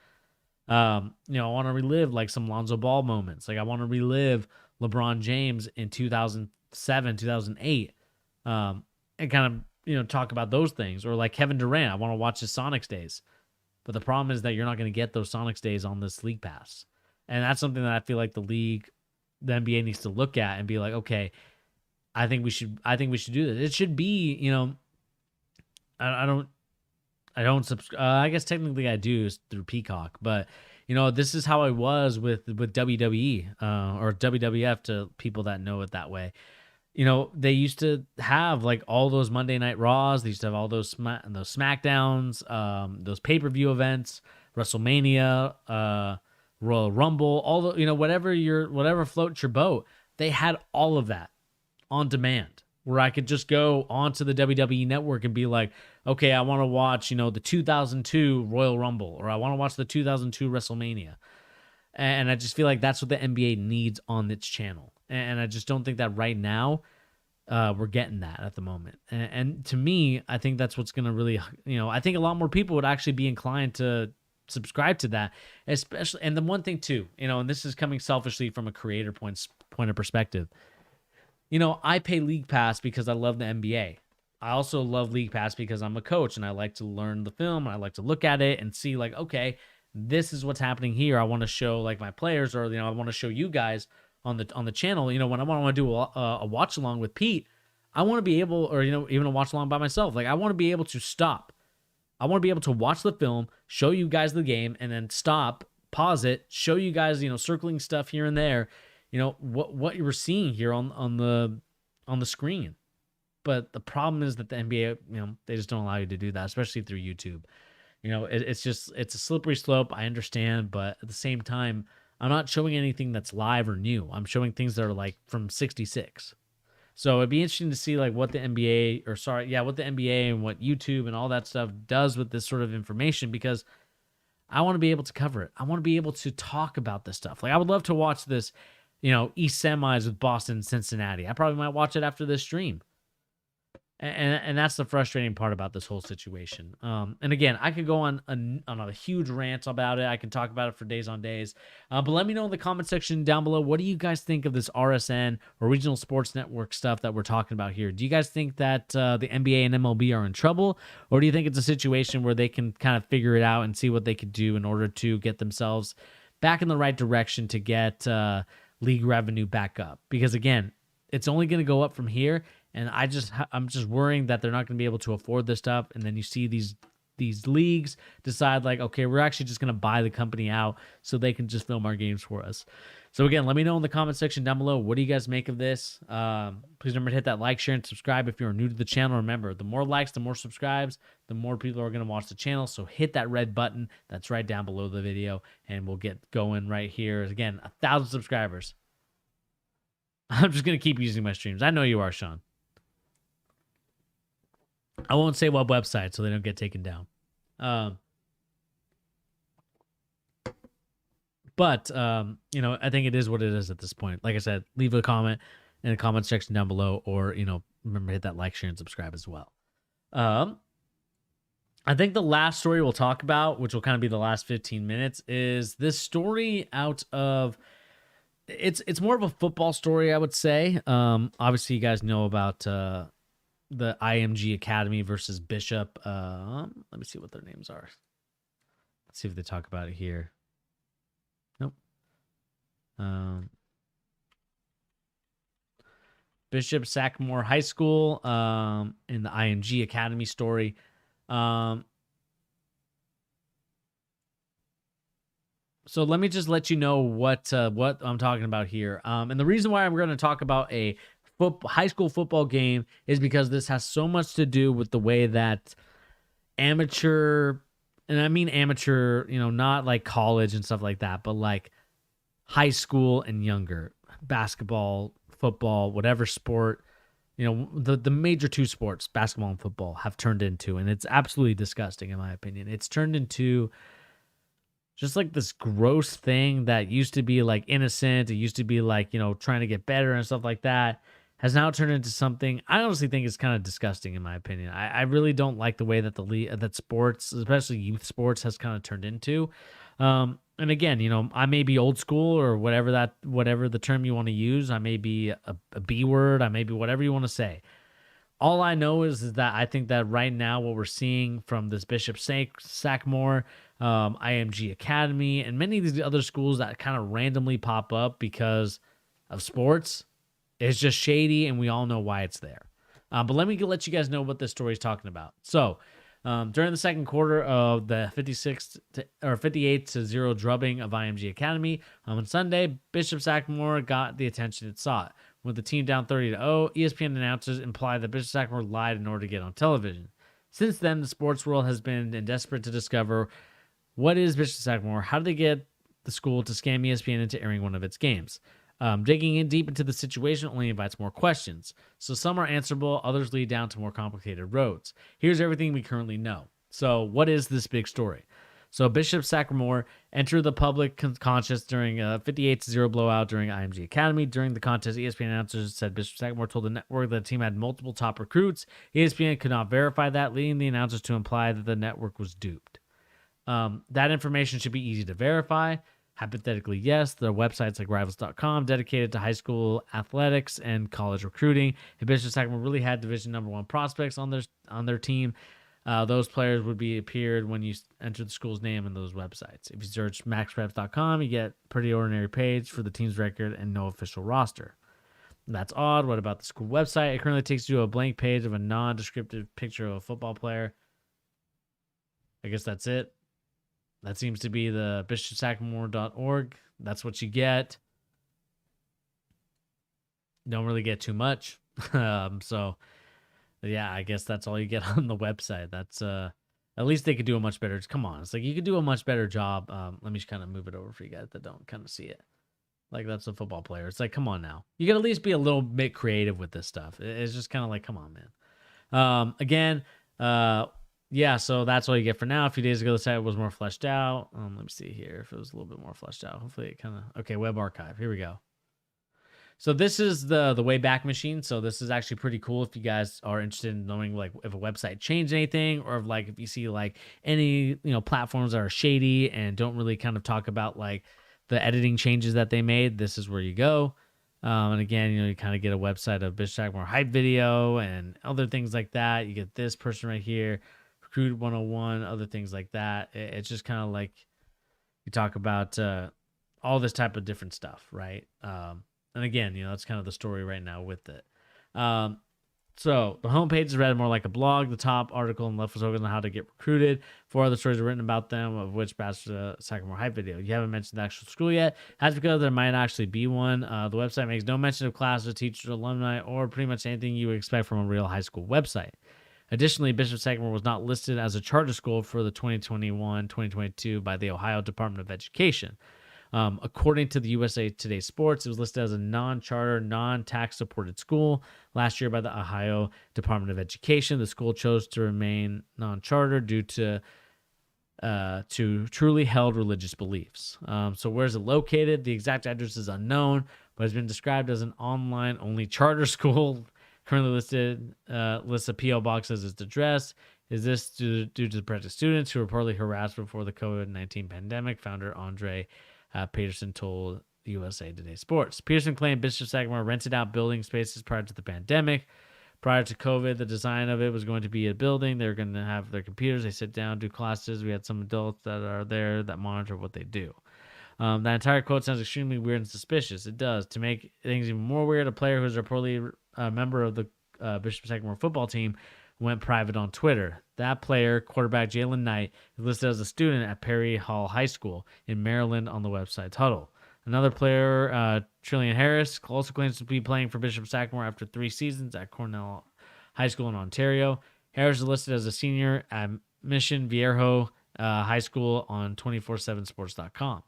I want to relive like some Lonzo Ball moments. Like I want to relive LeBron James in 2007, 2008, and kind of, talk about those things. Or like Kevin Durant, I want to watch his Sonics days. But the problem is that you're not going to get those Sonics days on this League Pass. And that's something that I feel like the NBA needs to look at and be like, okay, I think we should do this. It should be, I don't subscribe. I guess technically I do through Peacock, but this is how I was with WWE or WWF to people that know it that way. They used to have like all those Monday Night Raws. They used to have all those SmackDowns, those pay-per-view events, WrestleMania, Royal Rumble, all the, whatever floats your boat. They had all of that on demand where I could just go onto the WWE network and be like, okay, I want to watch, the 2002 Royal Rumble, or I want to watch the 2002 WrestleMania. And I just feel like that's what the NBA needs on its channel. And I just don't think that right now we're getting that at the moment. And to me, I think that's what's going to really, I think a lot more people would actually be inclined to subscribe to that, especially. And the one thing too, and this is coming selfishly from a creator point of perspective, I pay League Pass because I love the NBA. I also love League Pass because I'm a coach and I like to learn the film. And I like to look at it and see like, okay, this is what's happening here. I want to show like my players, or I want to show you guys on the channel. When I want to do a watch along with Pete, I want to be able, or even a watch along by myself. Like I want to be able to stop. I want to be able to watch the film, show you guys the game, and then stop, pause it, show you guys circling stuff here and there. What you were seeing here on the screen. But the problem is that the NBA, they just don't allow you to do that, especially through YouTube. It's a slippery slope. I understand, but at the same time, I'm not showing anything that's live or new. I'm showing things that are like from '66. So it'd be interesting to see like what the NBA and what YouTube and all that stuff does with this sort of information, because I want to be able to cover it. I want to be able to talk about this stuff. Like I would love to watch this, East semis with Boston and Cincinnati. I probably might watch it after this stream. And that's the frustrating part about this whole situation. And again, I could go on a huge rant about it. I can talk about it for days on days. But let me know in the comment section down below, what do you guys think of this RSN or Regional Sports Network stuff that we're talking about here? Do you guys think that the NBA and MLB are in trouble? Or do you think it's a situation where they can kind of figure it out and see what they could do in order to get themselves back in the right direction to get league revenue back up? Because again, it's only going to go up from here. And I'm just worrying that they're not going to be able to afford this stuff. And then you see these leagues decide like, okay, we're actually just going to buy the company out so they can just film our games for us. So again, let me know in the comment section down below, what do you guys make of this? Please remember to hit that like, share, and subscribe if you're new to the channel. Remember, the more likes, the more subscribes, the more people are going to watch the channel. So hit that red button that's right down below the video, and we'll get going right here. Again, 1,000 subscribers. I'm just going to keep using my streams. I know you are, Sean. I won't say what website so they don't get taken down. But I think it is what it is at this point. Like I said, leave a comment in the comment section down below, or remember to hit that like, share, and subscribe as well. I think the last story we'll talk about, which will kind of be the last 15 minutes, is this story out of it's more of a football story, I would say. Obviously you guys know about the IMG Academy versus Bishop. Let me see what their names are. Let's see if they talk about it here. Nope. Bishop Sackmore High School in the IMG Academy story. So let me just let you know what I'm talking about here. And the reason why I'm going to talk about a high school football game is because this has so much to do with the way that amateur, and I mean amateur, not like college and stuff like that, but like high school and younger, basketball, football, whatever sport, the major two sports, basketball and football, have turned into, and it's absolutely disgusting in my opinion. It's turned into just like this gross thing that used to be like innocent. It used to be like, trying to get better and stuff like that, has now turned into something I honestly think is kind of disgusting in my opinion. I really don't like the way that that sports, especially youth sports, has kind of turned into. And again, I may be old school or whatever the term you want to use. I may be a B word. I may be whatever you want to say. All I know is that I think that right now what we're seeing from this Bishop Sackmore, IMG Academy, and many of these other schools that kind of randomly pop up because of sports is just shady, and we all know why it's there. But let me let you guys know what this story is talking about. So, during the second quarter of the 58-0 drubbing of IMG Academy on Sunday, Bishop Sackmore got the attention it sought. With the team down 30-0, ESPN announcers implied that Bishop Sackmore lied in order to get on television. Since then, the sports world has been desperate to discover what is Bishop Sackmore, how did they get the school to scam ESPN into airing one of its games. Digging in deep into the situation only invites more questions. So some are answerable, others lead down to more complicated roads. Here's everything we currently know. So what is this big story? So Bishop Sackmore entered the public conscious during a 58-0 blowout during IMG Academy. During the contest, ESPN announcers said Bishop Sackmore told the network that the team had multiple top recruits. ESPN could not verify that, leading the announcers to imply that the network was duped. That information should be easy to verify. Hypothetically, yes. There are websites like Rivals.com dedicated to high school athletics and college recruiting. If Bishop Sackmore really had Division #1 prospects on their team, those players would be appeared when you enter the school's name in those websites. If you search maxpreps.com, you get a pretty ordinary page for the team's record and no official roster. That's odd. What about the school website? It currently takes you to a blank page of a non-descriptive picture of a football player. I guess that's it. That seems to be the bishopsackmore.org. That's what you get. Don't really get too much. So, yeah, I guess that's all you get on the website. That's at least they could do a much better. Come on, it's like you could do a much better job. Let me just kind of move it over for you guys that don't kind of see it. Like that's a football player. It's like, come on now. You can at least be a little bit creative with this stuff. It's just kind of like, come on, man. Again, yeah, so that's all you get for now. A few days ago, the site was more fleshed out. Let me see here if it was a little bit more fleshed out. Hopefully it kind of... Okay, web archive. Here we go. So this is the Wayback Machine. So this is actually pretty cool if you guys are interested in knowing like if a website changed anything, or if like if you see like any platforms that are shady and don't really kind of talk about like the editing changes that they made. This is where you go. And again, you kind of get a website of Bishop Sackmore hype video and other things like that. You get this person right here, Recruit 101, other things like that. It's just kind of like you talk about all this type of different stuff, right? And again, that's kind of the story right now with it. So the homepage is read more like a blog. The top article on the left was focused on how to get recruited. 4 other stories are written about them, of which Bachelor Sackmore hype video. You haven't mentioned the actual school yet. That's because there might actually be one. The website makes no mention of classes, teachers, alumni, or pretty much anything you would expect from a real high school website. Additionally, Bishop Sackmore was not listed as a charter school for the 2021-2022 by the Ohio Department of Education. According to the USA Today Sports, it was listed as a non-charter, non-tax supported school last year by the Ohio Department of Education. The school chose to remain non-charter due to to truly held religious beliefs. So where is it located? The exact address is unknown, but has been described as an online-only charter school. Currently listed lists a P.O. box as its address. Is this due to the present students who were reportedly harassed before the COVID-19 pandemic? Founder Andre Peterson told USA Today Sports. Peterson claimed Bishop Sagamore rented out building spaces prior to the pandemic. Prior to COVID, the design of it was going to be a building. They're going to have their computers. They sit down, do classes. We had some adults that are there that monitor what they do. That entire quote sounds extremely weird and suspicious. It does. To make things even more weird, a player who's reportedly a member of the Bishop Sagamore football team went private on Twitter. That player, quarterback Jalen Knight, is listed as a student at Perry Hall High School in Maryland on the website's huddle. Another player, Trillian Harris, also claims to be playing for Bishop Sagamore after 3 seasons at Cornell High School in Ontario. Harris is listed as a senior at Mission Viejo High School on 247sports.com.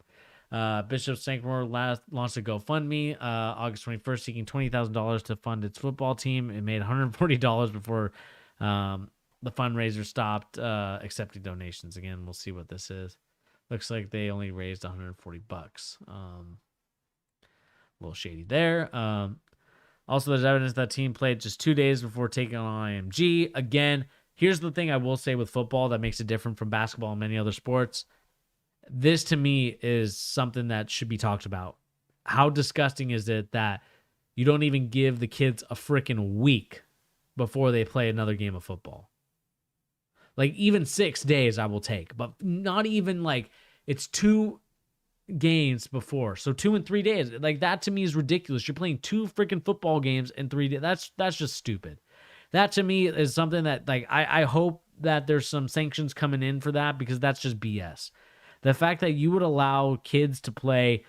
Bishop Sagamore launched a GoFundMe August 21st, seeking $20,000 to fund its football team. It made $140 before the fundraiser stopped accepting donations. Again, we'll see what this is. Looks like they only raised $140. A little shady there. Also, there's evidence that team played just 2 days before taking on IMG. Again, here's the thing I will say with football that makes it different from basketball and many other sports. This, to me, is something that should be talked about. How disgusting is it that you don't even give the kids a freaking week before they play another game of football? Like, even 6 days I will take, but not even like it's 2 games before. So 2 and 3 days. Like, that to me is ridiculous. You're playing 2 freaking football games in 3 days. That's just stupid. That to me is something that, like, I hope that there's some sanctions coming in for that, because that's just BS. The fact that you would allow kids to play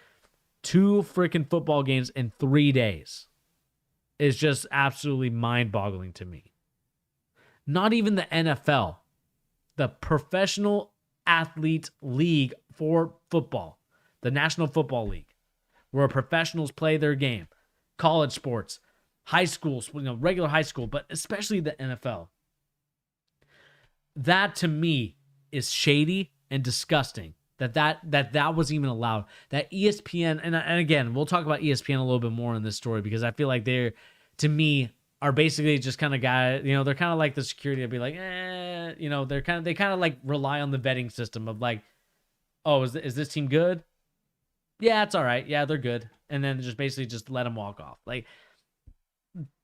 2 freaking football games in 3 days is just absolutely mind-boggling to me. Not even the NFL. The Professional Athlete League for football, the National Football League, where professionals play their game, college sports, high schools, regular high school, but especially the NFL. That to me is shady and disgusting. That was even allowed. That ESPN, and again, we'll talk about ESPN a little bit more in this story, because I feel like they're, to me, are basically just kind of guys, they're kind of like the security to be like, they kind of like rely on the vetting system of like, oh, is this team good? Yeah, it's all right. Yeah, they're good. And then just basically just let them walk off. Like,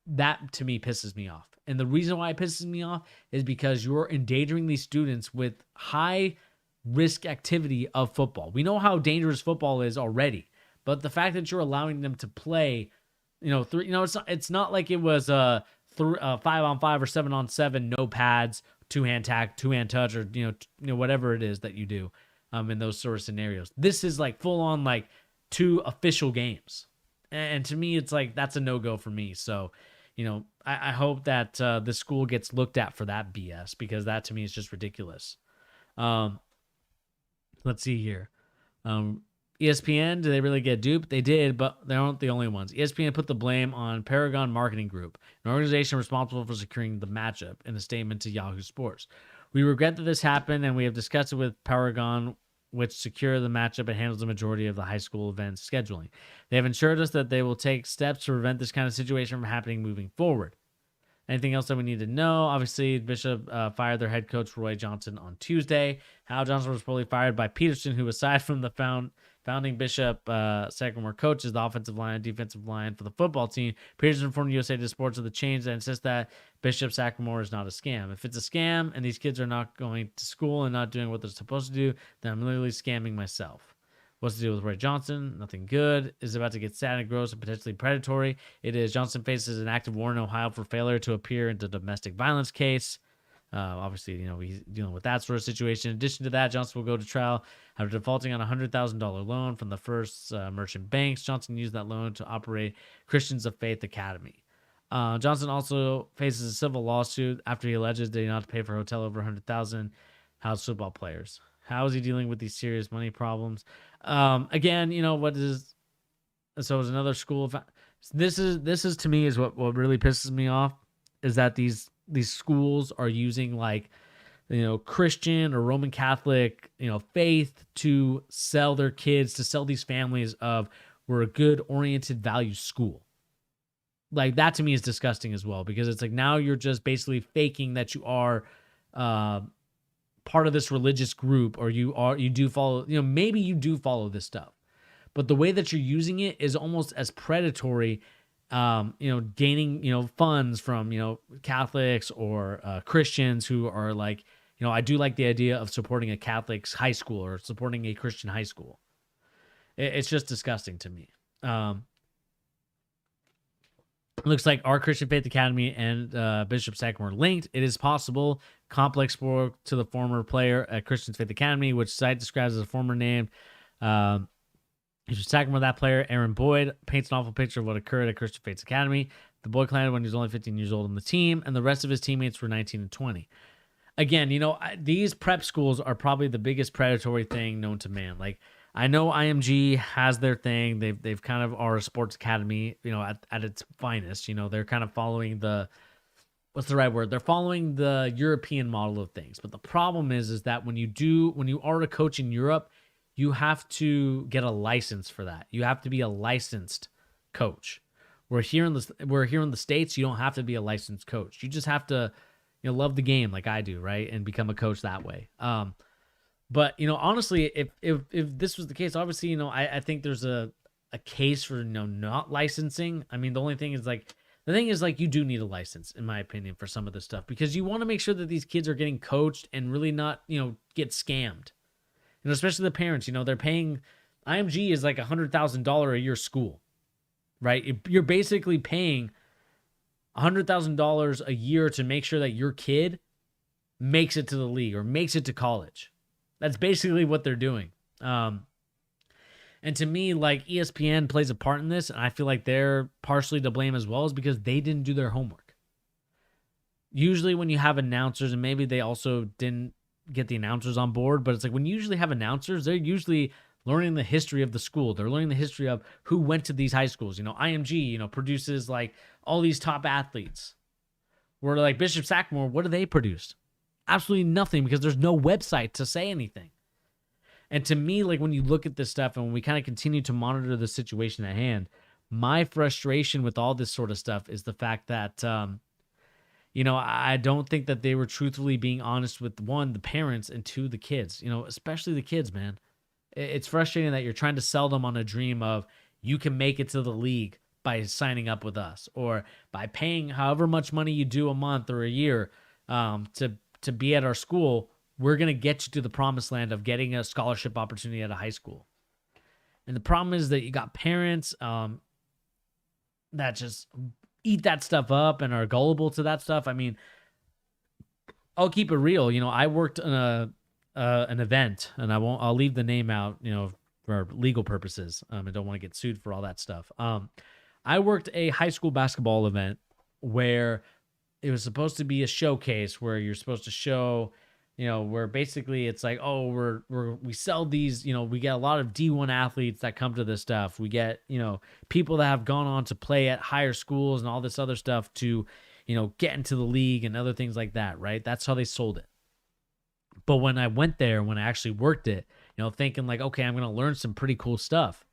that to me pisses me off. And the reason why it pisses me off is because you're endangering these students with high risk activity of football. We know how dangerous football is already, but the fact that you're allowing them to play, it's not like it was 5-on-5 or 7-on-7, no pads, 2-hand tack, 2-hand touch, or whatever it is that you do in those sort of scenarios. This is like full on like 2 official games, and to me, it's like that's a no-go for me. So, I hope that the school gets looked at for that BS, because that to me is just ridiculous. Let's see here. ESPN, did they really get duped? They did, but they aren't the only ones. ESPN put the blame on Paragon Marketing Group, an organization responsible for securing the matchup, in a statement to Yahoo Sports. We regret that this happened, and we have discussed it with Paragon, which secure the matchup and handles the majority of the high school events scheduling. They have assured us that they will take steps to prevent this kind of situation from happening moving forward. Anything else that we need to know? Obviously, Bishop fired their head coach, Roy Johnson, on Tuesday. Hal Johnson was reportedly fired by Peterson, who, aside from the founding Bishop Sagamore coach, is the offensive line and defensive line for the football team. Peterson informed USA Today Sports of the change that insists that Bishop Sagamore is not a scam. If it's a scam and these kids are not going to school and not doing what they're supposed to do, then I'm literally scamming myself. What's the deal with Roy Johnson? Nothing good. Is about to get sad and gross and potentially predatory. It is. Johnson faces an active warrant in Ohio for failure to appear in the domestic violence case. Obviously, he's dealing with that sort of situation. In addition to that, Johnson will go to trial after defaulting on a $100,000 loan from the First Merchant Banks. Johnson used that loan to operate Christians of Faith Academy. Johnson also faces a civil lawsuit after he alleges that he did not pay for a hotel over $100,000 house football players. How is he dealing with these serious money problems? Again, what is, so is another school. This is to me is what really pisses me off, is that these schools are using like Christian or Roman Catholic, faith to sell their kids, to sell these families of we're a good oriented value school. Like that to me is disgusting as well, because it's like now you're just basically faking that you are part of this religious group, or you do follow, maybe you do follow this stuff, but the way that you're using it is almost as predatory, gaining, funds from, Catholics or Christians who are like, I do like the idea of supporting a Catholic high school or supporting a Christian high school. It's just disgusting to me. Looks like our Christian Faith Academy and Bishop Sackmore are linked. It is possible. Complex spoke to the former player at Christian Faith Academy, which site describes as a former name. Bishop Sackmore, that player, Aaron Boyd, paints an awful picture of what occurred at Christian Faith Academy. The boy landed when he was only 15 years old on the team, and the rest of his teammates were 19 and 20. Again, these prep schools are probably the biggest predatory thing known to man. Like, I know IMG has their thing. They've kind of are a sports academy, at its finest. They're kind of following what's the right word? They're following the European model of things. But the problem is that when you are a coach in Europe, you have to get a license for that. You have to be a licensed coach. We're here in the States, you don't have to be a licensed coach. You just have to, love the game like I do, right? And become a coach that way. But honestly, if this was the case, obviously, I think there's a case for not licensing. I mean, the thing is you do need a license, in my opinion, for some of this stuff, because you want to make sure that these kids are getting coached and really not get scammed. Especially the parents. They're paying. IMG is like $100,000 a year school, right? You're basically paying $100,000 a year to make sure that your kid makes it to the league or makes it to college. That's basically what they're doing. And to me, like, ESPN plays a part in this, and I feel like they're partially to blame as well, is because they didn't do their homework. Usually when you have announcers, and maybe they also didn't get the announcers on board, but it's like when you usually have announcers, they're usually learning the history of the school. They're learning the history of who went to these high schools. IMG, produces like all these top athletes. Where like Bishop Sackmore, what do they produce? Absolutely nothing, because there's no website to say anything. And to me, like, when you look at this stuff and when we kind of continue to monitor the situation at hand, my frustration with all this sort of stuff is the fact that, I don't think that they were truthfully being honest with, one, the parents, and two, the kids, especially the kids, man. It's frustrating that you're trying to sell them on a dream of you can make it to the league by signing up with us, or by paying however much money you do a month or a year to be at our school. We're going to get you to the promised land of getting a scholarship opportunity at a high school. And the problem is that you got parents that just eat that stuff up and are gullible to that stuff. I mean, I'll keep it real. I worked in an event, and I'll leave the name out, for legal purposes. I don't want to get sued for all that stuff. I worked a high school basketball event where it was supposed to be a showcase where you're supposed to show, where basically it's like, oh, we sell these, we get a lot of D1 athletes that come to this stuff. We get, people that have gone on to play at higher schools and all this other stuff to, get into the league and other things like that, right? That's how they sold it. But when I went there, when I actually worked it, thinking like, okay, I'm going to learn some pretty cool stuff,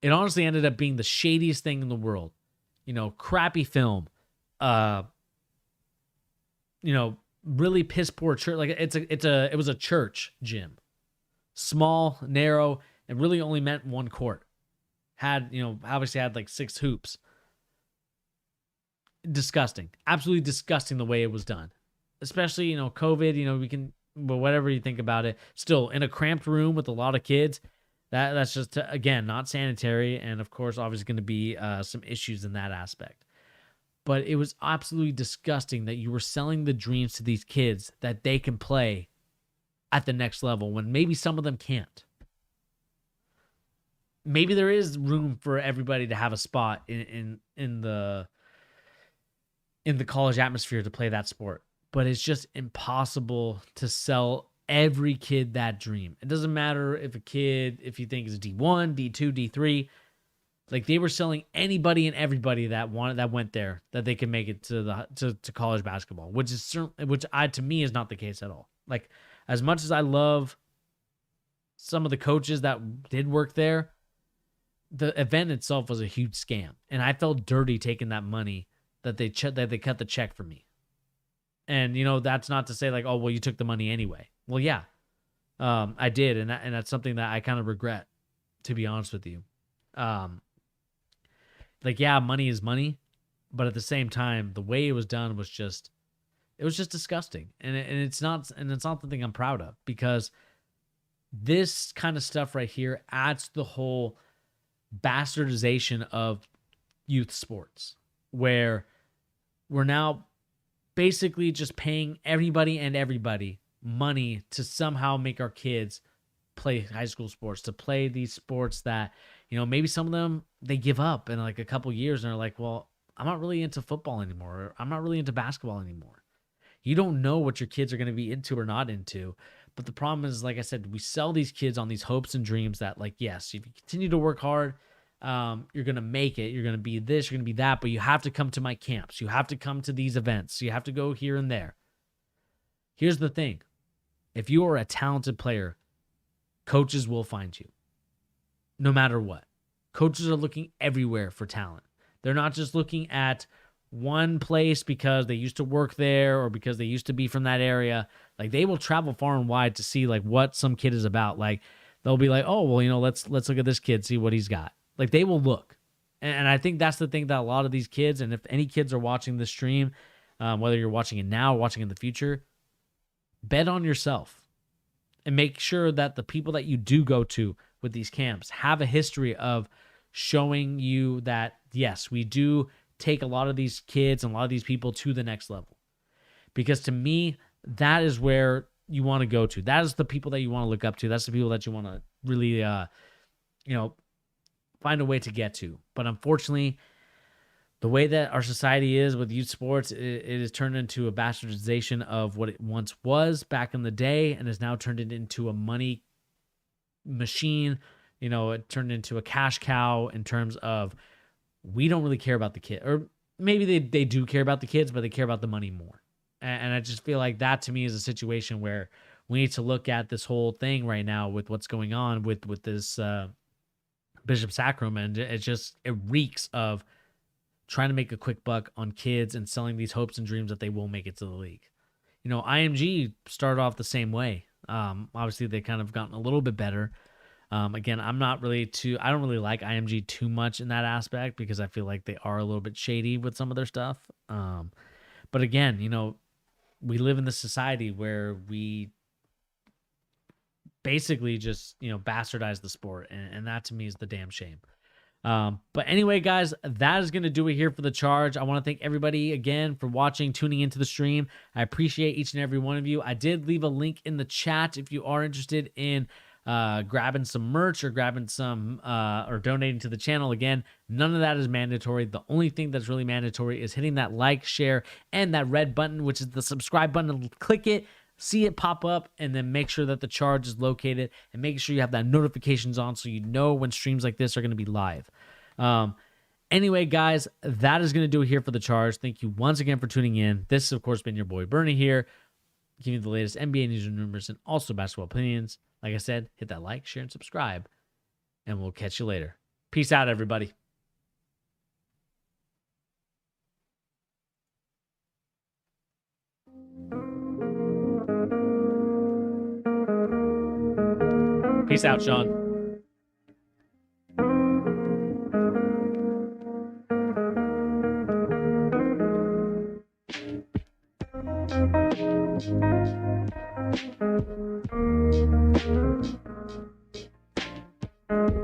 it honestly ended up being the shadiest thing in the world. Crappy film, really piss poor church. Like it was a church gym, small, narrow, and really only meant one court. Had, obviously had like 6 hoops. Disgusting, absolutely disgusting the way it was done. Especially, COVID, we can, but whatever you think about it, still in a cramped room with a lot of kids, that's just, again, not sanitary. And of course, obviously going to be some issues in that aspect. But it was absolutely disgusting that you were selling the dreams to these kids that they can play at the next level when maybe some of them can't. Maybe there is room for everybody to have a spot in the college atmosphere to play that sport. But it's just impossible to sell every kid that dream. It doesn't matter if you think is D1, D2, D3. Like they were selling anybody and everybody that went there that they could make it to college basketball, which is to me is not the case at all. Like as much as I love some of the coaches that did work there, the event itself was a huge scam, and I felt dirty taking that money that they cut the check for me. And that's not to say like, oh well, you took the money anyway. Well, yeah, I did, and that's something that I kind of regret, to be honest with you. Like, yeah, money is money, but at the same time, the way it was done was just disgusting. And it's not something I'm proud of, because this kind of stuff right here adds to the whole bastardization of youth sports, where we're now basically just paying everybody and everybody money to somehow make our kids play high school sports, to play these sports that, maybe some of them they give up in like a couple years and are like, well, I'm not really into football anymore. Or I'm not really into basketball anymore. You don't know what your kids are going to be into or not into. But the problem is, like I said, we sell these kids on these hopes and dreams that, like, yes, if you continue to work hard, you're going to make it. You're going to be this, you're going to be that, but you have to come to my camps. You have to come to these events. You have to go here and there. Here's the thing. If you are a talented player, coaches will find you no matter what. Coaches are looking everywhere for talent. They're not just looking at one place because they used to work there or because they used to be from that area. Like they will travel far and wide to see like what some kid is about. Like they'll be like, oh, well, let's look at this kid, see what he's got. Like they will look. And I think that's the thing that a lot of these kids, and if any kids are watching this stream, whether you're watching it now or watching in the future, bet on yourself and make sure that the people that you do go to with these camps have a history of showing you that, yes, we do take a lot of these kids and a lot of these people to the next level. Because to me, that is where you want to go to. That is the people that you want to look up to. That's the people that you want to really, find a way to get to. But unfortunately, the way that our society is with youth sports, it has turned into a bastardization of what it once was back in the day, and has now turned it into a money machine. It turned into a cash cow in terms of we don't really care about the kid. Or maybe they do care about the kids, but they care about the money more. And I just feel like that to me is a situation where we need to look at this whole thing right now with what's going on with this Bishop Sacrament. It reeks of trying to make a quick buck on kids and selling these hopes and dreams that they will make it to the league. IMG started off the same way. Obviously, they kind of gotten a little bit better. Again, I don't really like IMG too much in that aspect because I feel like they are a little bit shady with some of their stuff. But again, we live in this society where we basically just, bastardize the sport. And that to me is the damn shame. But anyway, guys, that is going to do it here for the charge. I want to thank everybody again for watching, tuning into the stream. I appreciate each and every one of you. I did leave a link in the chat if you are interested in grabbing some merch or grabbing some or donating to the channel. Again, none of that is mandatory. The only thing that's really mandatory is hitting that like, share, and that red button, which is the subscribe button. Click it, see it pop up, and then make sure that the charge is located, and make sure you have that notifications on so you know when streams like this are going to be live. Anyway, guys, that is going to do it here for the charge. Thank you once again for tuning in. This has, of course, been your boy Bernie here, giving you the latest NBA news and rumors and also basketball opinions. Like I said, hit that like, share, and subscribe, and we'll catch you later. Peace out, everybody. Peace out, Sean.